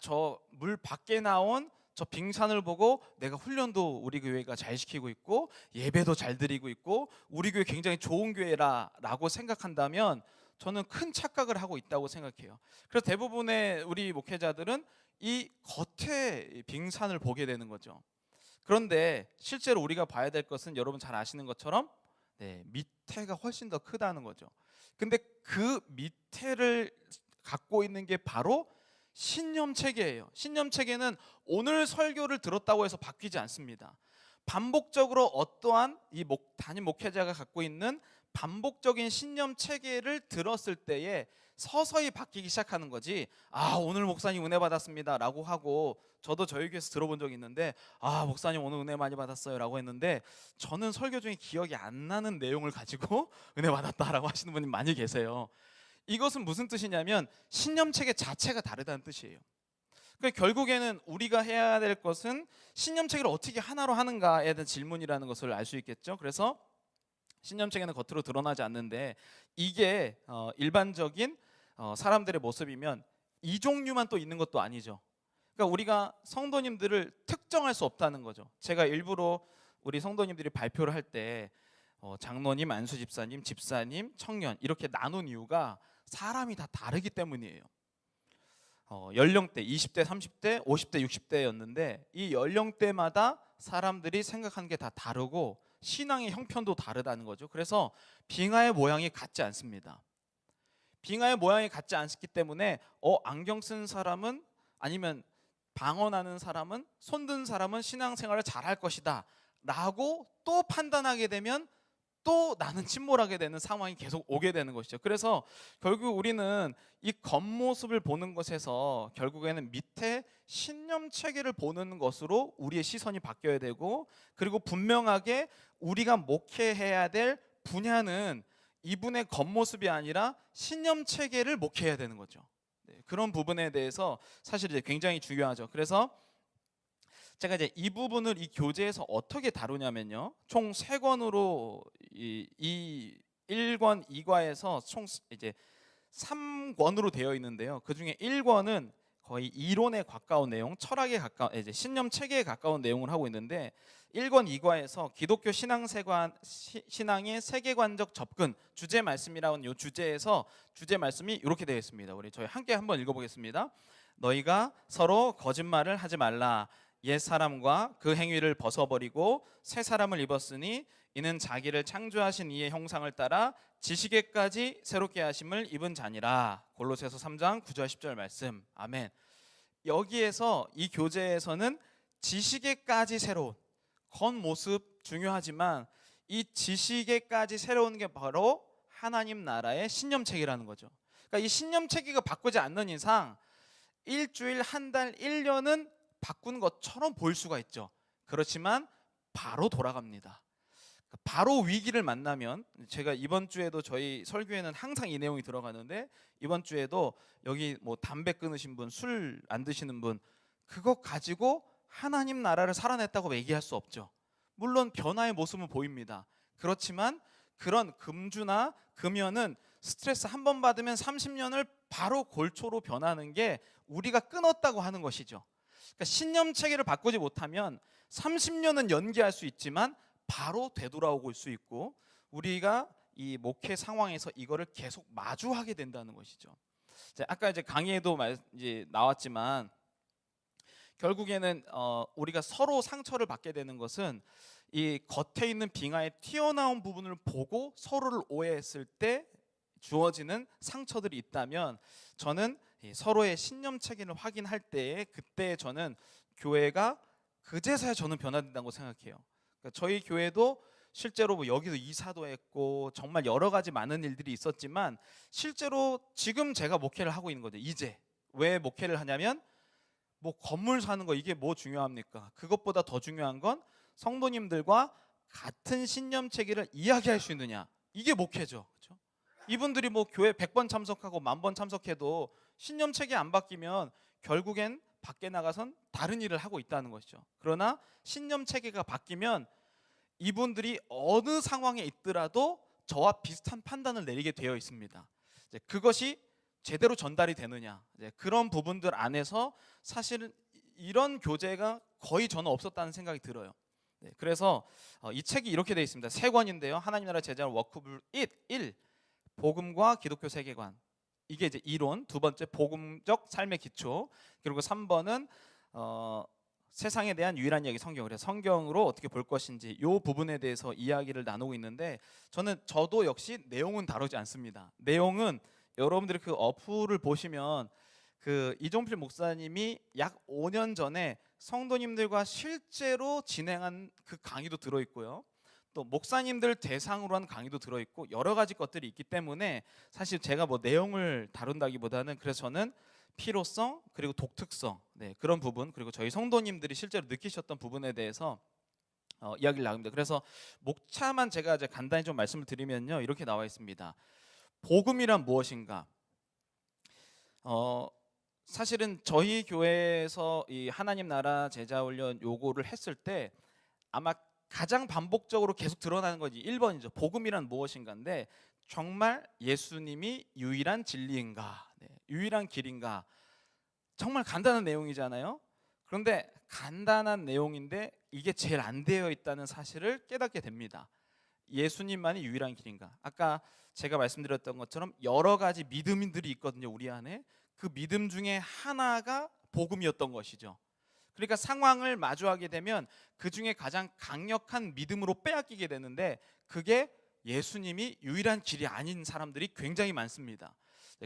저 물 밖에 나온 저 빙산을 보고 내가 훈련도 우리 교회가 잘 시키고 있고 예배도 잘 드리고 있고 우리 교회 굉장히 좋은 교회라고 생각한다면 저는 큰 착각을 하고 있다고 생각해요. 그래서 대부분의 우리 목회자들은 이 겉에 빙산을 보게 되는 거죠. 그런데 실제로 우리가 봐야 될 것은 여러분 잘 아시는 것처럼 밑에가 훨씬 더 크다는 거죠. 근데 그 밑에를 갖고 있는 게 바로 신념 체계예요. 신념 체계는 오늘 설교를 들었다고 해서 바뀌지 않습니다. 반복적으로 어떠한 이 담임 목회자가 갖고 있는 반복적인 신념 체계를 들었을 때에 서서히 바뀌기 시작하는 거지. 오늘 목사님 은혜 받았습니다 라고 하고, 저도 저희 교회에서 들어본 적이 있는데 목사님 오늘 은혜 많이 받았어요 라고 했는데 저는 설교 중에 기억이 안 나는 내용을 가지고 은혜 받았다라고 하시는 분이 많이 계세요. 이것은 무슨 뜻이냐면 신념 체계 자체가 다르다는 뜻이에요. 그러니까 결국에는 우리가 해야 될 것은 신념 체계를 어떻게 하나로 하는가에 대한 질문이라는 것을 알 수 있겠죠. 그래서 신념 체계는 겉으로 드러나지 않는데 이게 일반적인 사람들의 모습이면 이 종류만 또 있는 것도 아니죠. 그러니까 우리가 성도님들을 특정할 수 없다는 거죠. 제가 일부러 우리 성도님들이 발표를 할 때 장로님, 안수 집사님, 집사님, 청년 이렇게 나눈 이유가 사람이 다 다르기 때문이에요. 연령대 20대, 30대, 50대, 60대였는데 이 연령대마다 사람들이 생각하는 게 다 다르고 신앙의 형편도 다르다는 거죠. 그래서 빙하의 모양이 같지 않습니다. 빙하의 모양이 같지 않기 때문에 안경 쓴 사람은 아니면 방언하는 사람은 손든 사람은 신앙생활을 잘할 것이다 라고 또 판단하게 되면 또 나는 침몰하게 되는 상황이 계속 오게 되는 것이죠. 그래서 결국 우리는 이 겉모습을 보는 것에서 결국에는 밑에 신념 체계를 보는 것으로 우리의 시선이 바뀌어야 되고, 그리고 분명하게 우리가 목회해야 될 분야는 이분의 겉모습이 아니라 신념 체계를 목회해야 되는 거죠. 그런 부분에 대해서 사실 이제 굉장히 중요하죠. 그래서 제가 이제 이 부분을 이 교재에서 어떻게 다루냐면요, 총 3권으로 이 1권, 2과에서 총 이제 3권으로 되어 있는데요. 그 중에 1권은 거의 이론에 가까운 내용, 철학에 가까운 이제 신념 체계에 가까운 내용을 하고 있는데 1권, 2과에서 기독교 신앙의 세계관적 접근 주제 말씀이라는 이 주제에서 주제 말씀이 이렇게 되어 있습니다. 우리 저희 함께 한번 읽어보겠습니다. 너희가 서로 거짓말을 하지 말라. 옛 사람과 그 행위를 벗어버리고 새 사람을 입었으니 이는 자기를 창조하신 이의 형상을 따라 지식에까지 새롭게 하심을 입은 자니라. 골로새서 3장 9절 10절 말씀. 아멘. 여기에서 이 교재에서는 지식에까지 새로운, 겉모습 중요하지만 이 지식에까지 새로운 게 바로 하나님 나라의 신념 체계라는 거죠. 그러니까 이 신념 체계가 바꾸지 않는 이상 일주일, 한 달, 1년은 바꾼 것처럼 보일 수가 있죠. 그렇지만 바로 돌아갑니다. 바로 위기를 만나면, 제가 이번 주에도 저희 설교에는 항상 이 내용이 들어가는데 이번 주에도 여기 뭐 담배 끊으신 분, 술 안 드시는 분, 그거 가지고 하나님 나라를 살아냈다고 얘기할 수 없죠. 물론 변화의 모습은 보입니다. 그렇지만 그런 금주나 금연은 스트레스 한 번 받으면 30년을 바로 골초로 변하는 게 우리가 끊었다고 하는 것이죠. 그러니까 신념 체계를 바꾸지 못하면 30년은 연기할 수 있지만 바로 되돌아오고 올 수 있고, 우리가 이 목회 상황에서 이거를 계속 마주하게 된다는 것이죠. 아까 이제 강의에도 이제 나왔지만 결국에는 우리가 서로 상처를 받게 되는 것은 이 겉에 있는 빙하에 튀어나온 부분을 보고 서로를 오해했을 때 주어지는 상처들이 있다면, 저는 이 서로의 신념 체계를 확인할 때에 그때 저는 교회가 그제서야 저는 변화된다고 생각해요. 그러니까 저희 교회도 실제로 뭐 여기도 이사도 했고 정말 여러 가지 많은 일들이 있었지만, 실제로 지금 제가 목회를 하고 있는 거죠. 이제 왜 목회를 하냐면, 뭐 건물 사는 거 이게 뭐 중요합니까? 그것보다 더 중요한 건 성도님들과 같은 신념 체계를 이야기할 수 있느냐, 이게 목회죠. 그렇죠? 이분들이 뭐 교회 100번 참석하고 10,000번 참석해도 신념 체계 안 바뀌면 결국엔 밖에 나가선 다른 일을 하고 있다는 것이죠. 그러나 신념 체계가 바뀌면 이분들이 어느 상황에 있더라도 저와 비슷한 판단을 내리게 되어 있습니다. 이제 그것이 제대로 전달이 되느냐, 이제 그런 부분들 안에서 사실은 이런 교제가 거의 저는 없었다는 생각이 들어요. 네, 그래서 이 책이 이렇게 되어 있습니다. 세 권인데요. 하나님 나라 제자를 워크북 1. 복음과 기독교 세계관. 이게 이제 이론. 두 번째 복음적 삶의 기초. 그리고 3번은 세상에 대한 유일한 이야기 성경. 그래서 성경으로 어떻게 볼 것인지 이 부분에 대해서 이야기를 나누고 있는데, 저도 역시 내용은 다루지 않습니다. 내용은 여러분들이 그 어플을 보시면 그 이종필 목사님이 약 5년 전에 성도님들과 실제로 진행한 그 강의도 들어있고요. 또 목사님들 대상으로 한 강의도 들어있고 여러 가지 것들이 있기 때문에 사실 제가 뭐 내용을 다룬다기보다는, 그래서 저는 필요성 그리고 독특성, 네, 그런 부분, 그리고 저희 성도님들이 실제로 느끼셨던 부분에 대해서 이야기를 나눕니다. 그래서 목차만 제가 이제 간단히 좀 말씀을 드리면요, 이렇게 나와 있습니다. 복음이란 무엇인가? 사실은 저희 교회에서 이 하나님 나라 제자 훈련 요구를 했을 때 아마 가장 반복적으로 계속 드러나는 것이 1번이죠. 복음이란 무엇인가인데, 정말 예수님이 유일한 진리인가, 네, 유일한 길인가. 정말 간단한 내용이잖아요. 그런데 간단한 내용인데 이게 제일 안 되어 있다는 사실을 깨닫게 됩니다. 예수님만이 유일한 길인가? 아까 제가 말씀드렸던 것처럼 여러 가지 믿음인들이 있거든요, 우리 안에. 그 믿음 중에 하나가 복음이었던 것이죠. 그러니까 상황을 마주하게 되면 그 중에 가장 강력한 믿음으로 빼앗기게 되는데, 그게 예수님이 유일한 길이 아닌 사람들이 굉장히 많습니다.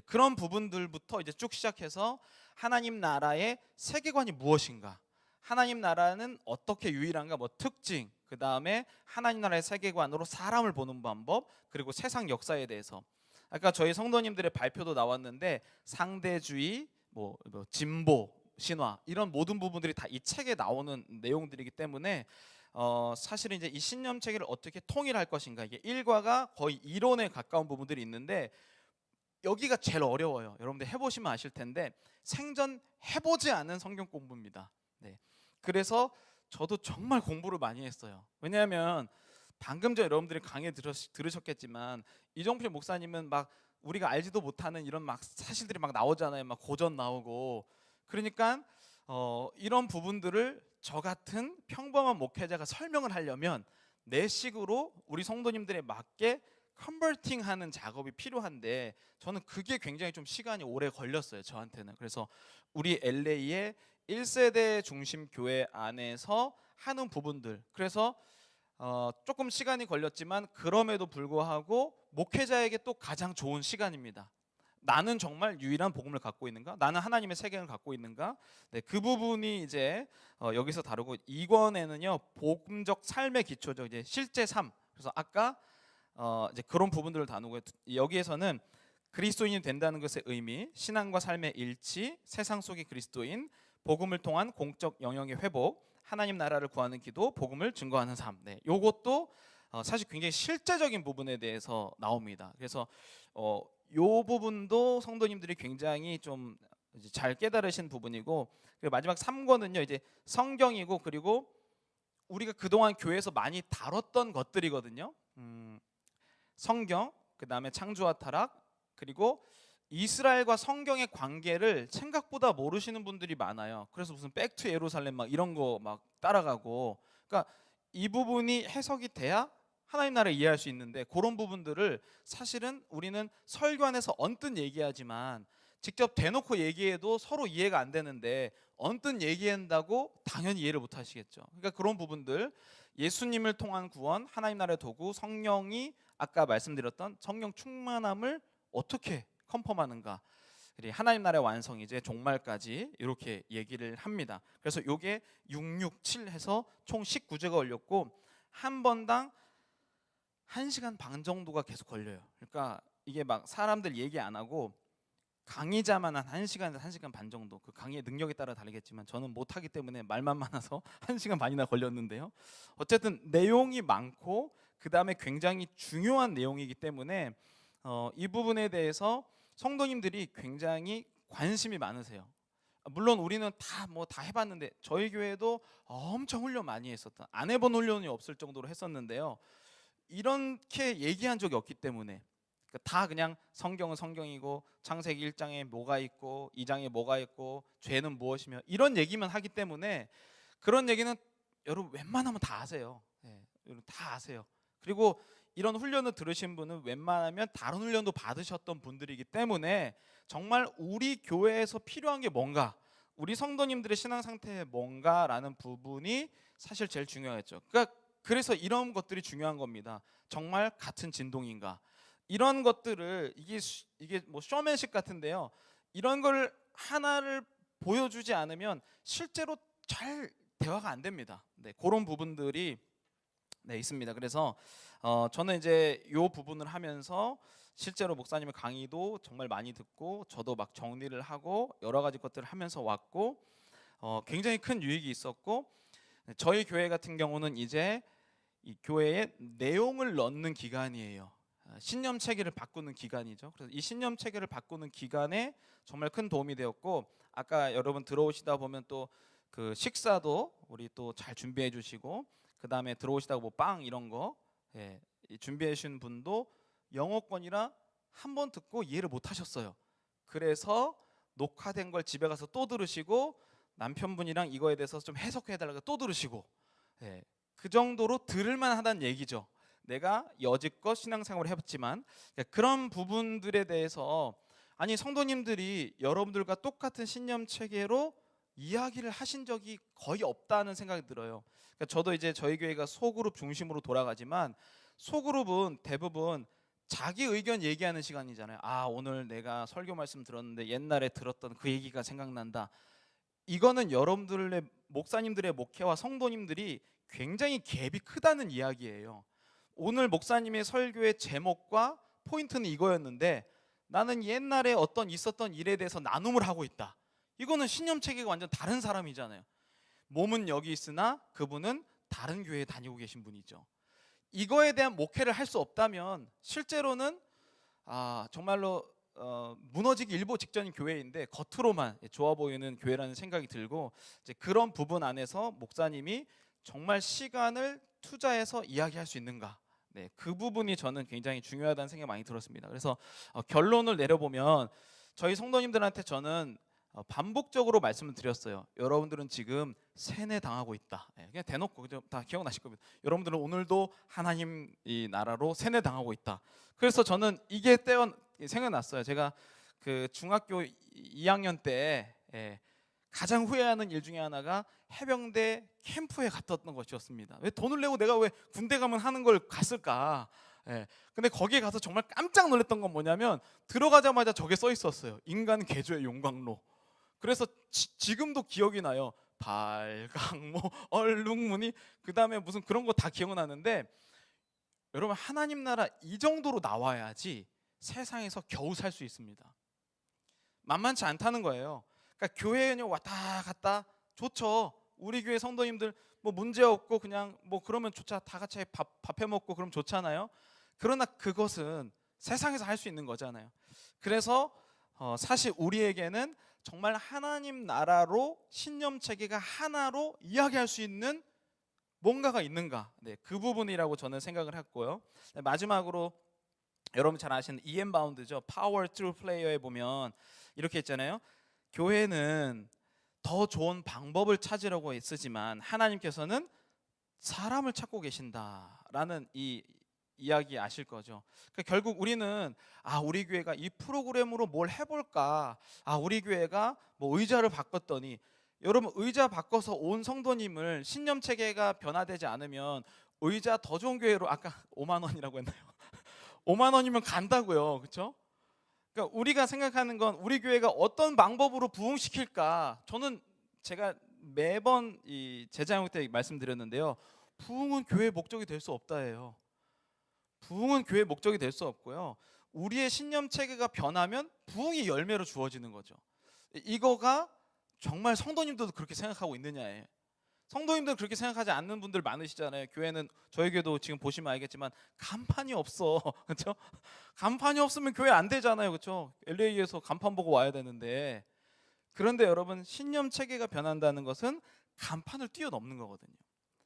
그런 부분들부터 이제 쭉 시작해서 하나님 나라의 세계관이 무엇인가, 하나님 나라는 어떻게 유일한가, 뭐 특징, 그 다음에 하나님 나라의 세계관으로 사람을 보는 방법, 그리고 세상 역사에 대해서. 아까 저희 성도님들의 발표도 나왔는데 상대주의, 뭐 진보, 신화, 이런 모든 부분들이 다 이 책에 나오는 내용들이기 때문에 사실은 이제 이 신념 체계를 어떻게 통일할 것인가, 이게 일과가 거의 이론에 가까운 부분들이 있는데 여기가 제일 어려워요. 여러분들 해보시면 아실 텐데 생전 해보지 않은 성경 공부입니다. 네. 그래서 저도 정말 공부를 많이 했어요. 왜냐하면 방금 전에 여러분들이 강의 들으셨겠지만 이종필 목사님은 막 우리가 알지도 못하는 이런 막 사실들이 막 나오잖아요. 막 고전 나오고. 그러니까 이런 부분들을 저 같은 평범한 목회자가 설명을 하려면 내 식으로 우리 성도님들에 맞게 컨버팅하는 작업이 필요한데, 저는 그게 굉장히 좀 시간이 오래 걸렸어요, 저한테는. 그래서 우리 LA의 1세대 중심 교회 안에서 하는 부분들, 그래서 조금 시간이 걸렸지만 그럼에도 불구하고 목회자에게 또 가장 좋은 시간입니다. 나는 정말 유일한 복음을 갖고 있는가? 나는 하나님의 세계를 갖고 있는가? 네, 그 부분이 이제 여기서 다루고, 2권에는요 복음적 삶의 기초죠. 이제 실제 삶. 그래서 아까 이제 그런 부분들을 다루고, 여기에서는 그리스도인이 된다는 것의 의미, 신앙과 삶의 일치, 세상 속의 그리스도인, 복음을 통한 공적 영역의 회복, 하나님 나라를 구하는 기도, 복음을 증거하는 삶. 네, 요것도 사실 굉장히 실제적인 부분에 대해서 나옵니다. 그래서 요 부분도 성도님들이 굉장히 좀 잘 깨달으신 부분이고, 그리고 마지막 3권은요 이제 성경이고, 그리고 우리가 그동안 교회에서 많이 다뤘던 것들이거든요. 성경, 그 다음에 창조와 타락, 그리고 이스라엘과 성경의 관계를 생각보다 모르시는 분들이 많아요. 그래서 무슨 백투 예루살렘 막 이런 거 막 따라가고, 그러니까 이 부분이 해석이 돼야 하나님 나라를 이해할 수 있는데, 그런 부분들을 사실은 우리는 설교 안에서 언뜻 얘기하지만 직접 대놓고 얘기해도 서로 이해가 안 되는데 언뜻 얘기한다고 당연히 이해를 못 하시겠죠. 그러니까 그런 부분들, 예수님을 통한 구원, 하나님 나라의 도구, 성령이 아까 말씀드렸던 성령 충만함을 어떻게 컨펌하는가, 그리고 하나님 나라의 완성 이제 종말까지 이렇게 얘기를 합니다. 그래서 요게 667 해서 총 19제가 걸렸고 한 번당 1시간 반 정도가 계속 걸려요. 그러니까 이게 막 사람들 얘기 안 하고 강의자만 한 1시간에서 1시간 반 정도, 그 강의의 능력에 따라 다르겠지만 저는 못하기 때문에 말만 많아서 1시간 반이나 걸렸는데요. 어쨌든 내용이 많고 그 다음에 굉장히 중요한 내용이기 때문에 이 부분에 대해서 성도님들이 굉장히 관심이 많으세요. 물론 우리는 다 해봤는데 저희 교회도 엄청 훈련 많이 했었다. 안 해본 훈련이 없을 정도로 했었는데요. 이렇게 얘기한 적이 없기 때문에 다 그냥 성경은 성경이고 창세기 1장에 뭐가 있고 2장에 뭐가 있고 죄는 무엇이며 이런 얘기만 하기 때문에 그런 얘기는 여러분 웬만하면 다 아세요. 여러분 다 아세요. 그리고 이런 훈련을 들으신 분은 웬만하면 다른 훈련도 받으셨던 분들이기 때문에 정말 우리 교회에서 필요한 게 뭔가, 우리 성도님들의 신앙 상태에 뭔가라는 부분이 사실 제일 중요했죠. 그래서 이런 것들이 중요한 겁니다. 정말 같은 진동인가? 이런 것들을 이게 뭐 쇼맨십 같은데요. 이런 걸 하나를 보여주지 않으면 실제로 잘 대화가 안 됩니다. 네, 그런 부분들이 있습니다. 그래서 저는 이제 이 부분을 하면서 실제로 목사님의 강의도 정말 많이 듣고 저도 막 정리를 하고 여러 가지 것들을 하면서 왔고 굉장히 큰 유익이 있었고, 저희 교회 같은 경우는 이제 이 교회에 내용을 넣는 기간이에요. 신념 체계를 바꾸는 기간이죠. 그래서 이 신념 체계를 바꾸는 기간에 정말 큰 도움이 되었고, 아까 여러분 들어오시다 보면 또 그 식사도 우리 또 잘 준비해 주시고, 그 다음에 들어오시다가 뭐 빵 이런 거 준비해 주신 분도 영어권이라 한 번 듣고 이해를 못 하셨어요. 그래서 녹화된 걸 집에 가서 또 들으시고 남편분이랑 이거에 대해서 좀 해석해 달라고 또 들으시고, 그 정도로 들을만 하다는 얘기죠. 내가 여지껏 신앙생활을 해봤지만 그런 부분들에 대해서, 아니 성도님들이 여러분들과 똑같은 신념 체계로 이야기를 하신 적이 거의 없다는 생각이 들어요. 그러니까 저도 이제 저희 교회가 소그룹 중심으로 돌아가지만 소그룹은 대부분 자기 의견 얘기하는 시간이잖아요. 오늘 내가 설교 말씀 들었는데 옛날에 들었던 그 얘기가 생각난다. 이거는 여러분들의 목사님들의 목회와 성도님들이 굉장히 갭이 크다는 이야기예요. 오늘 목사님의 설교의 제목과 포인트는 이거였는데 나는 옛날에 어떤 있었던 일에 대해서 나눔을 하고 있다. 이거는 신념 체계가 완전 다른 사람이잖아요. 몸은 여기 있으나 그분은 다른 교회에 다니고 계신 분이죠. 이거에 대한 목회를 할 수 없다면 실제로는 정말로 무너지기 일보 직전인 교회인데 겉으로만 좋아 보이는 교회라는 생각이 들고, 이제 그런 부분 안에서 목사님이 정말 시간을 투자해서 이야기할 수 있는가, 그 부분이 저는 굉장히 중요하다는 생각이 많이 들었습니다. 그래서 결론을 내려보면 저희 성도님들한테 저는 반복적으로 말씀을 드렸어요. 여러분들은 지금 세뇌 당하고 있다. 그냥 대놓고 다 기억나실 겁니다. 여러분들은 오늘도 하나님 이 나라로 세뇌 당하고 있다. 그래서 저는 이게 생각났어요. 제가 그 중학교 2학년 때 가장 후회하는 일 중에 하나가 해병대 캠프에 갔던 것이었습니다. 왜 돈을 내고 내가 왜 군대 가면 하는 걸 갔을까? 근데 거기에 가서 정말 깜짝 놀랐던 건 뭐냐면 들어가자마자 저게 써 있었어요. 인간 개조의 용광로. 그래서 지금도 기억이 나요. 발광모, 얼룩무늬, 그 다음에 무슨 그런 거 다 기억나는데, 여러분 하나님 나라 이 정도로 나와야지 세상에서 겨우 살 수 있습니다. 만만치 않다는 거예요. 그러니까 교회에 왔다 갔다 좋죠. 우리 교회 성도님들 뭐 문제 없고 그냥 뭐 그러면 좋자. 다 같이 밥 해 먹고 그럼 좋잖아요. 그러나 그것은 세상에서 할 수 있는 거잖아요. 그래서 사실 우리에게는 정말 하나님 나라로 신념 체계가 하나로 이야기할 수 있는 뭔가가 있는가, 그 부분이라고 저는 생각을 했고요. 마지막으로 여러분 잘 아시는 E.M. 바운드죠. Power Through Player에 보면 이렇게 있잖아요. 교회는 더 좋은 방법을 찾으려고 애쓰지만 하나님께서는 사람을 찾고 계신다라는 이 이야기 아실 거죠. 그러니까 결국 우리는 우리 교회가 이 프로그램으로 뭘 해볼까? 우리 교회가 뭐 의자를 바꿨더니 여러분 의자 바꿔서 온 성도님을 신념 체계가 변화되지 않으면 의자 더 좋은 교회로 아까 5만 원이라고 했나요? 5만 원이면 간다고요, 그렇죠? 그러니까 우리가 생각하는 건 우리 교회가 어떤 방법으로 부흥시킬까? 저는 제가 매번 이 제자형 때 말씀드렸는데요. 부흥은 교회의 목적이 될 수 없다예요. 부흥은 교회의 목적이 될 수 없고요. 우리의 신념 체계가 변하면 부흥이 열매로 주어지는 거죠. 이거가 정말 성도님들도 그렇게 생각하고 있느냐예요. 성도님들 그렇게 생각하지 않는 분들 많으시잖아요. 교회는 저희 교회도 지금 보시면 알겠지만 간판이 없어, 그렇죠? 간판이 없으면 교회 안 되잖아요, 그렇죠? LA에서 간판 보고 와야 되는데. 그런데 여러분 신념 체계가 변한다는 것은 간판을 뛰어넘는 거거든요.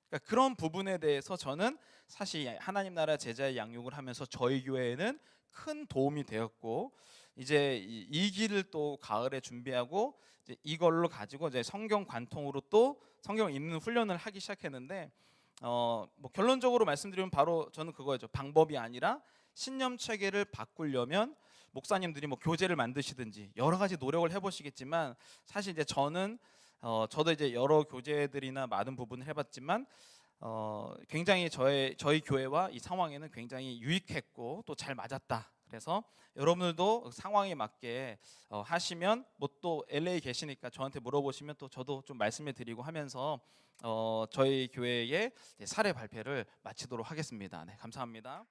그러니까 그런 부분에 대해서 저는 사실 하나님 나라 제자의 양육을 하면서 저희 교회에는 큰 도움이 되었고 이제 이 길을 또 가을에 준비하고 이제 이걸로 가지고 이제 성경 관통으로 또 성경 읽는 훈련을 하기 시작했는데 뭐 결론적으로 말씀드리면 바로 저는 그거죠. 방법이 아니라 신념 체계를 바꾸려면 목사님들이 뭐 교재를 만드시든지 여러 가지 노력을 해보시겠지만 사실 이제 저는 저도 이제 여러 교재들이나 많은 부분을 해봤지만 굉장히 저희 교회와 이 상황에는 굉장히 유익했고 또 잘 맞았다. 그래서 여러분들도 상황에 맞게 하시면 뭐 또 LA 계시니까 저한테 물어보시면 또 저도 좀 말씀해 드리고 하면서 저희 교회의 사례 발표를 마치도록 하겠습니다. 네, 감사합니다.